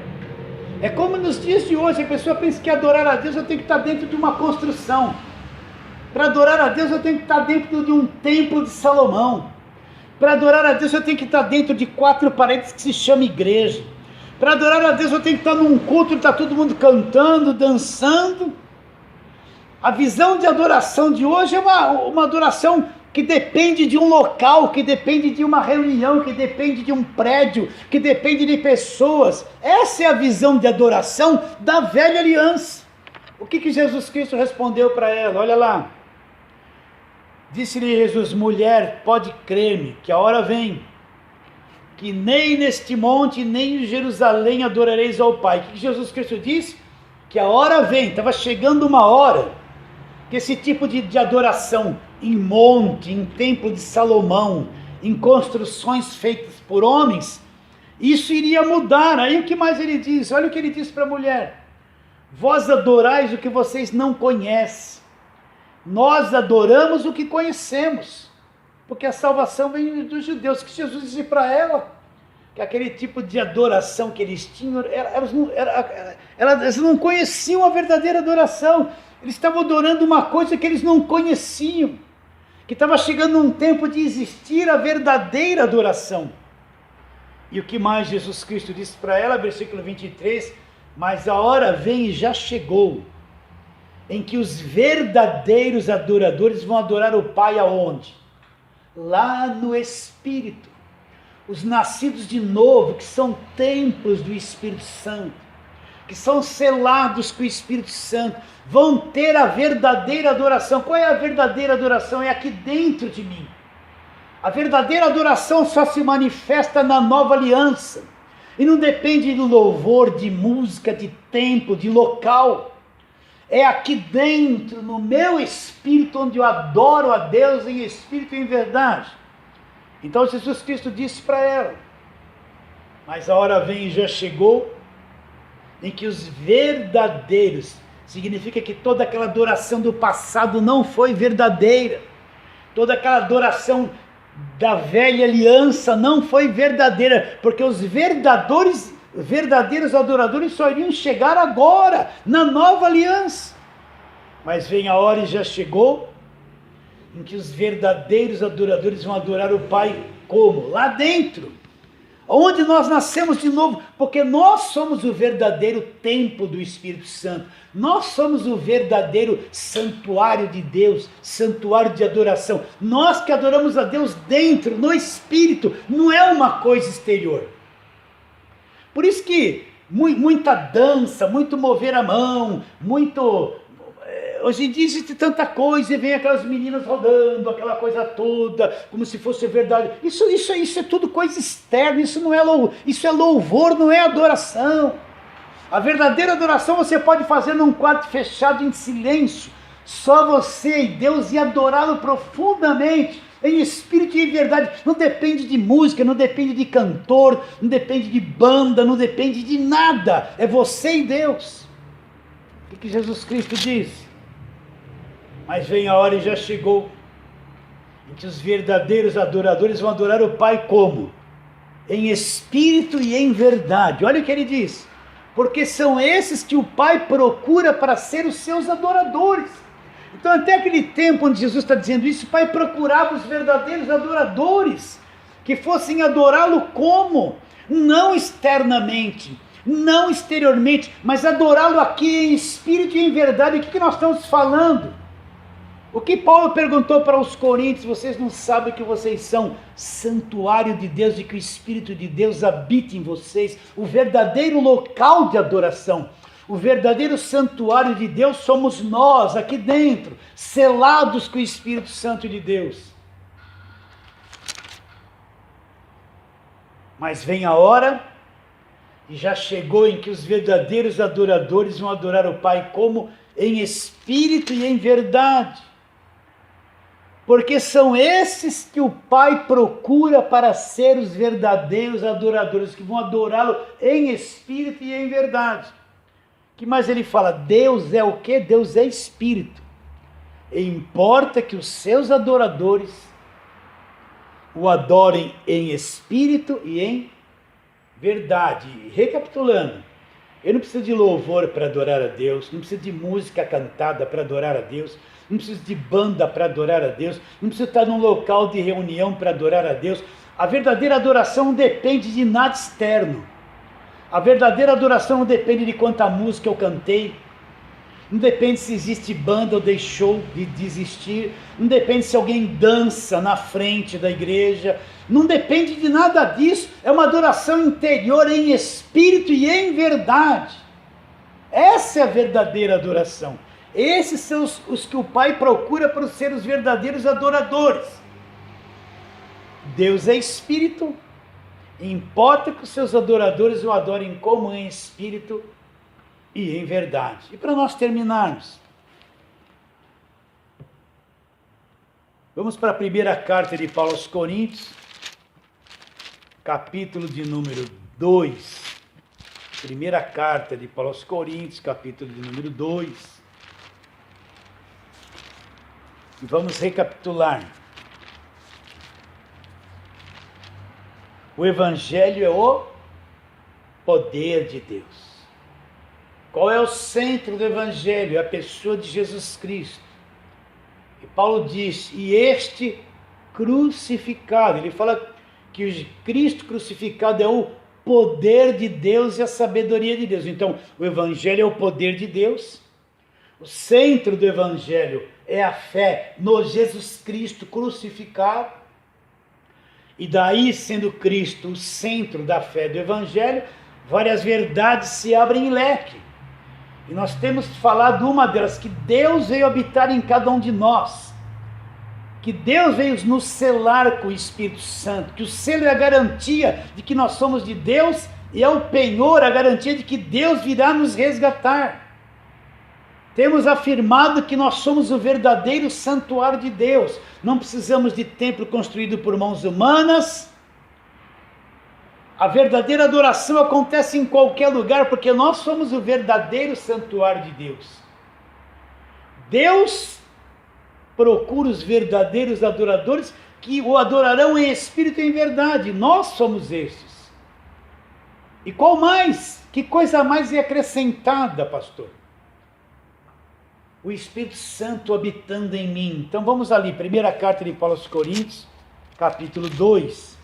É como nos dias de hoje, a pessoa pensa que adorar a Deus eu tenho que estar dentro de uma construção. Para adorar a Deus eu tenho que estar dentro de um templo de Salomão. Para adorar a Deus eu tenho que estar dentro de 4 paredes que se chama igreja. Para adorar a Deus eu tenho que estar num culto e está todo mundo cantando, dançando. A visão de adoração de hoje é uma adoração que depende de um local, que depende de uma reunião, que depende de um prédio, que depende de pessoas. Essa é a visão de adoração da velha aliança. O que Jesus Cristo respondeu para ela? Olha lá. Disse-lhe Jesus: mulher, pode crer-me, que a hora vem, que nem neste monte, nem em Jerusalém adorareis ao Pai. O que Jesus Cristo disse? Que a hora vem, estava chegando uma hora, que esse tipo de adoração em monte, em templo de Salomão, em construções feitas por homens, isso iria mudar. Aí o que mais ele diz? Olha o que ele diz para a mulher: vós adorais o que vocês não conhecem, nós adoramos o que conhecemos, porque a salvação vem dos judeus. Que Jesus disse para ela, que aquele tipo de adoração que eles tinham, elas não conheciam a verdadeira adoração, eles estavam adorando uma coisa que eles não conheciam, que estava chegando um tempo de existir a verdadeira adoração. E o que mais Jesus Cristo disse para ela, versículo 23, mas a hora vem e já chegou, em que os verdadeiros adoradores vão adorar o Pai aonde? Lá no Espírito. Os nascidos de novo, que são templos do Espírito Santo, que são selados com o Espírito Santo, vão ter a verdadeira adoração. Qual é a verdadeira adoração? É aqui dentro de mim. A verdadeira adoração só se manifesta na nova aliança, e não depende do louvor, de música, de tempo, de local. É aqui dentro, no meu espírito, onde eu adoro a Deus em espírito e em verdade. Então Jesus Cristo disse para ela: mas a hora vem e já chegou, em que os verdadeiros, significa que toda aquela adoração do passado não foi verdadeira, toda aquela adoração da velha aliança não foi verdadeira, porque os verdadeiros adoradores só iriam chegar agora, na nova aliança. Mas vem a hora e já chegou, em que os verdadeiros adoradores vão adorar o Pai como? Lá dentro, onde nós nascemos de novo, porque nós somos o verdadeiro templo do Espírito Santo, nós somos o verdadeiro santuário de Deus, santuário de adoração, nós que adoramos a Deus dentro, no Espírito, não é uma coisa exterior. Por isso que muita dança, muito mover a mão, hoje em dia existe tanta coisa, e vem aquelas meninas rodando, aquela coisa toda, como se fosse verdade. Isso é tudo coisa externa, isso é louvor, não é adoração. A verdadeira adoração você pode fazer num quarto fechado, em silêncio, só você e Deus, e adorá-lo profundamente, em espírito e em verdade. Não depende de música, não depende de cantor, não depende de banda, não depende de nada, é você e Deus. O que Jesus Cristo diz? Mas vem a hora e já chegou, em que os verdadeiros adoradores vão adorar o Pai como? Em espírito e em verdade. Olha o que ele diz: porque são esses que o Pai procura para ser os seus adoradores. Então até aquele tempo onde Jesus está dizendo isso, o Pai procurava os verdadeiros adoradores, que fossem adorá-lo como? Não externamente, não exteriormente, mas adorá-lo aqui em espírito e em verdade. O que nós estamos falando? O que Paulo perguntou para os coríntios: vocês não sabem que vocês são santuário de Deus e que o Espírito de Deus habita em vocês? O verdadeiro local de adoração, o verdadeiro santuário de Deus somos nós aqui dentro, selados com o Espírito Santo de Deus. Mas vem a hora, e já chegou, em que os verdadeiros adoradores vão adorar o Pai como? Em espírito e em verdade. Porque são esses que o Pai procura para ser os verdadeiros adoradores, que vão adorá-lo em espírito e em verdade. O que mais ele fala? Deus é o quê? Deus é espírito. E importa que os seus adoradores o adorem em espírito e em verdade. Recapitulando: Eu não preciso de louvor para adorar a Deus, não preciso de música cantada para adorar a Deus, não preciso de banda para adorar a Deus, não preciso estar num local de reunião para adorar a Deus. A verdadeira adoração não depende de nada externo. A verdadeira adoração não depende de quanta música eu cantei, não depende se existe banda ou deixou de existir, não depende se alguém dança na frente da igreja, não depende de nada disso. É uma adoração interior em espírito e em verdade. Essa é a verdadeira adoração. Esses são os que o Pai procura para ser os verdadeiros adoradores. Deus é espírito, importa que os seus adoradores o adorem como em espírito e em verdade. E para nós terminarmos, vamos para a primeira carta de Paulo aos Coríntios, capítulo de número 2. Primeira carta de Paulo aos Coríntios, capítulo de número 2. E vamos recapitular. O Evangelho é o poder de Deus. Qual é o centro do Evangelho? É a pessoa de Jesus Cristo. E Paulo diz, e este crucificado, ele fala que o Cristo crucificado é o poder de Deus e a sabedoria de Deus. Então, o Evangelho é o poder de Deus, o centro do Evangelho é a fé no Jesus Cristo crucificado, e daí, sendo Cristo o centro da fé do Evangelho, várias verdades se abrem em leque. E nós temos falado uma delas, que Deus veio habitar em cada um de nós, que Deus veio nos selar com o Espírito Santo, que o selo é a garantia de que nós somos de Deus, e é o penhor, a garantia de que Deus virá nos resgatar. Temos afirmado que nós somos o verdadeiro santuário de Deus, não precisamos de templo construído por mãos humanas. A verdadeira adoração acontece em qualquer lugar, porque nós somos o verdadeiro santuário de Deus. Deus procura os verdadeiros adoradores que o adorarão em espírito e em verdade. Nós somos estes. E qual mais? Que coisa mais é acrescentada, pastor? O Espírito Santo habitando em mim. Então vamos ali, primeira carta de Paulo aos Coríntios, capítulo 2.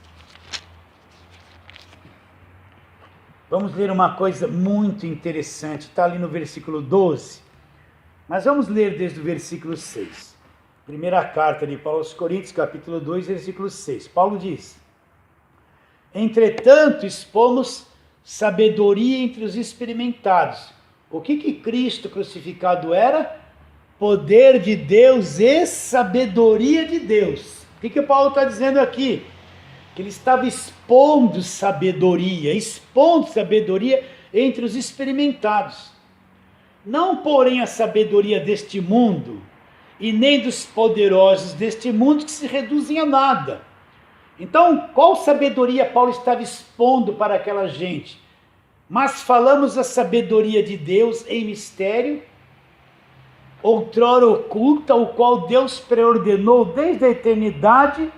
Vamos ler uma coisa muito interessante, está ali no versículo 12, mas vamos ler desde o versículo 6. Primeira carta de Paulo aos Coríntios, capítulo 2, versículo 6. Paulo diz, entretanto, expomos sabedoria entre os experimentados. O que Cristo crucificado era? Poder de Deus e sabedoria de Deus. O que Paulo está dizendo aqui? Que ele estava expondo sabedoria entre os experimentados. Não, porém, a sabedoria deste mundo, e nem dos poderosos deste mundo, que se reduzem a nada. Então, qual sabedoria Paulo estava expondo para aquela gente? Mas falamos a sabedoria de Deus em mistério, outrora oculta, o qual Deus preordenou desde a eternidade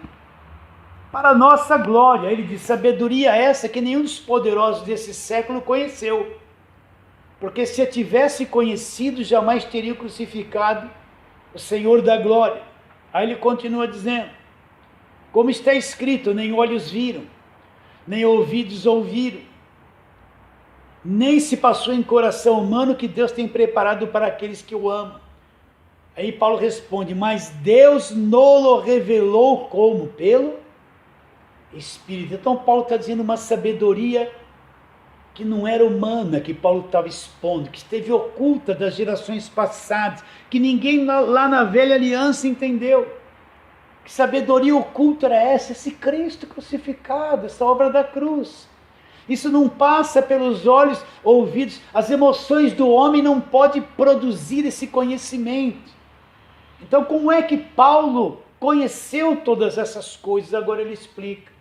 para a nossa glória. Ele diz, sabedoria essa que nenhum dos poderosos desse século conheceu, porque se a tivesse conhecido, jamais teria crucificado o Senhor da glória. Aí ele continua dizendo, como está escrito, nem olhos viram, nem ouvidos ouviram, nem se passou em coração humano que Deus tem preparado para aqueles que o amam. Aí Paulo responde, mas Deus nolo revelou como? Pelo Espírito. Então Paulo está dizendo uma sabedoria que não era humana, que Paulo estava expondo, que esteve oculta das gerações passadas, que ninguém lá na velha aliança entendeu. Que sabedoria oculta era essa? Esse Cristo crucificado, essa obra da cruz. Isso não passa pelos olhos, ouvidos, as emoções do homem não podem produzir esse conhecimento. Então, como é que Paulo conheceu todas essas coisas? Agora ele explica.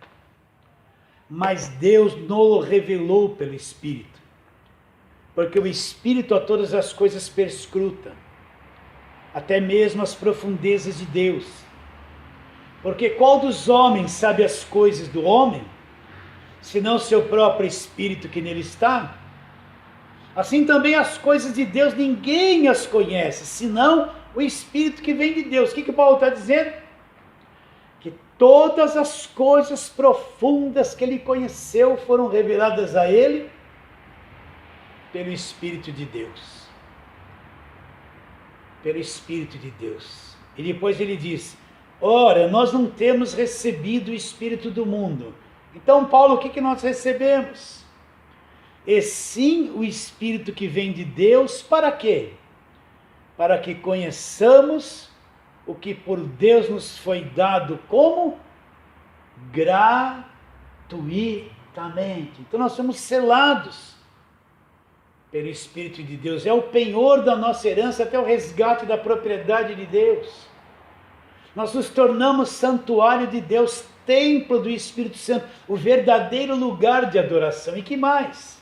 Mas Deus nos revelou pelo Espírito, porque o Espírito a todas as coisas perscruta, até mesmo as profundezas de Deus. Porque qual dos homens sabe as coisas do homem, senão seu próprio Espírito que nele está? Assim também as coisas de Deus ninguém as conhece, senão o Espírito que vem de Deus. O que Paulo está dizendo? Que todas as coisas profundas que ele conheceu foram reveladas a ele pelo Espírito de Deus. Pelo Espírito de Deus. E depois ele diz: ora, nós não temos recebido o Espírito do mundo. Então, Paulo, o que nós recebemos? E sim o Espírito que vem de Deus, para quê? Para que conheçamos o que por Deus nos foi dado como gratuitamente. Então nós somos selados pelo Espírito de Deus. É o penhor da nossa herança até o resgate da propriedade de Deus. Nós nos tornamos santuário de Deus, templo do Espírito Santo, o verdadeiro lugar de adoração. E que mais?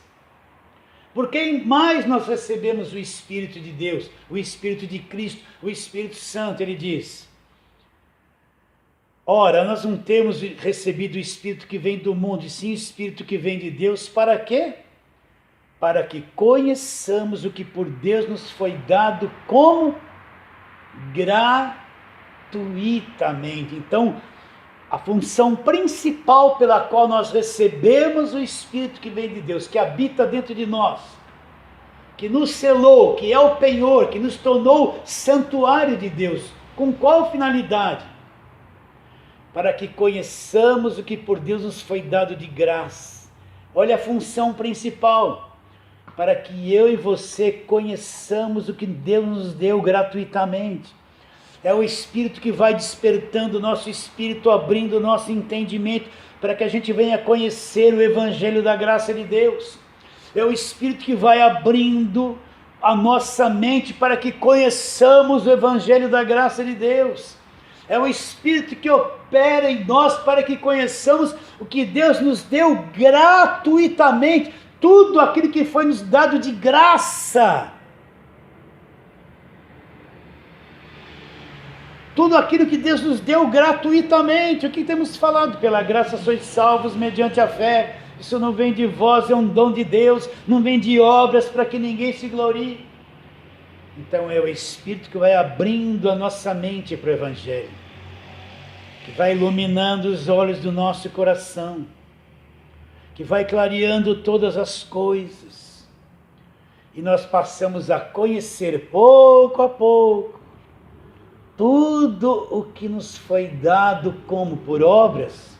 Por que mais nós recebemos o Espírito de Deus, o Espírito de Cristo, o Espírito Santo? Ele diz: ora, nós não temos recebido o Espírito que vem do mundo, e sim o Espírito que vem de Deus. Para quê? Para que conheçamos o que por Deus nos foi dado como gratuitamente. Então, a função principal pela qual nós recebemos o Espírito que vem de Deus, que habita dentro de nós, que nos selou, que é o penhor, que nos tornou santuário de Deus, com qual finalidade? Para que conheçamos o que por Deus nos foi dado de graça. Olha a função principal: para que eu e você conheçamos o que Deus nos deu gratuitamente. É o Espírito que vai despertando o nosso espírito, abrindo o nosso entendimento, para que a gente venha conhecer o Evangelho da graça de Deus. É o Espírito que vai abrindo a nossa mente para que conheçamos o Evangelho da graça de Deus. É o Espírito que opera em nós para que conheçamos o que Deus nos deu gratuitamente, tudo aquilo que foi nos dado de graça. Tudo aquilo que Deus nos deu gratuitamente. O que temos falado? Pela graça sois salvos mediante a fé. Isso não vem de vós, é um dom de Deus. Não vem de obras para que ninguém se glorie. Então é o Espírito que vai abrindo a nossa mente para o Evangelho, que vai iluminando os olhos do nosso coração, que vai clareando todas as coisas. E nós passamos a conhecer pouco a pouco tudo o que nos foi dado como por obras,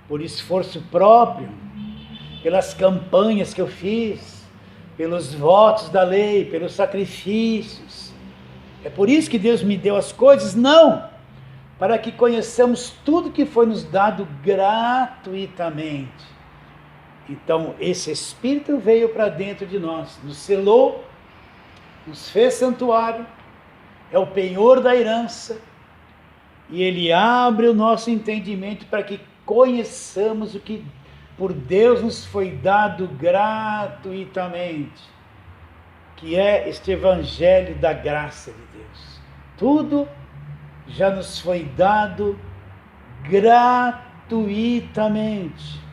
por esforço próprio, pelas campanhas que eu fiz, pelos votos da lei, pelos sacrifícios. É por isso que Deus me deu as coisas? Não! Para que conheçamos tudo que foi nos dado gratuitamente. Então esse Espírito veio para dentro de nós, nos selou, nos fez santuário, é o penhor da herança, e ele abre o nosso entendimento para que conheçamos o que por Deus nos foi dado gratuitamente, que é este Evangelho da graça de Deus. Tudo já nos foi dado gratuitamente.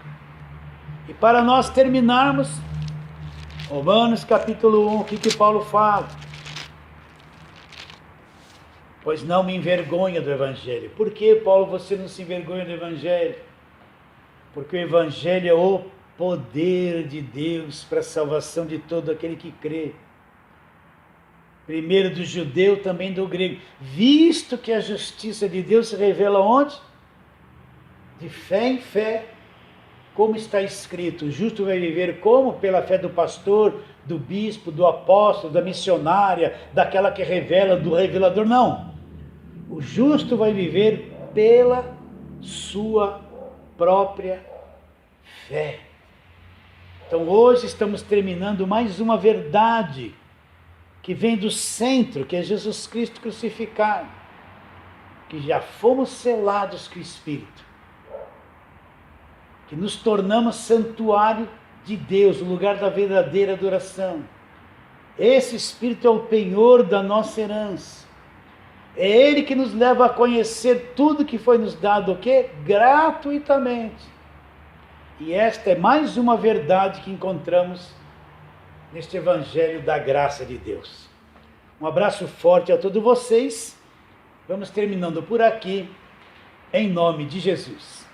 E para nós terminarmos, Romanos capítulo 1, o que Paulo fala? Pois não me envergonha do Evangelho. Por que, Paulo, você não se envergonha do Evangelho? Porque o Evangelho é o poder de Deus para a salvação de todo aquele que crê. Primeiro do judeu, também do grego. Visto que a justiça de Deus se revela onde? De fé em fé. Como está escrito, o justo vai viver como? Pela fé do pastor, do bispo, do apóstolo, da missionária, daquela que revela, do revelador. Não. O justo vai viver pela sua própria fé. Então hoje estamos terminando mais uma verdade que vem do centro, que é Jesus Cristo crucificado, que já fomos selados com o Espírito, que nos tornamos santuário de Deus, o lugar da verdadeira adoração. Esse Espírito é o penhor da nossa herança. É Ele que nos leva a conhecer tudo que foi nos dado, o quê? Gratuitamente. E esta é mais uma verdade que encontramos neste Evangelho da graça de Deus. Um abraço forte a todos vocês. Vamos terminando por aqui, em nome de Jesus.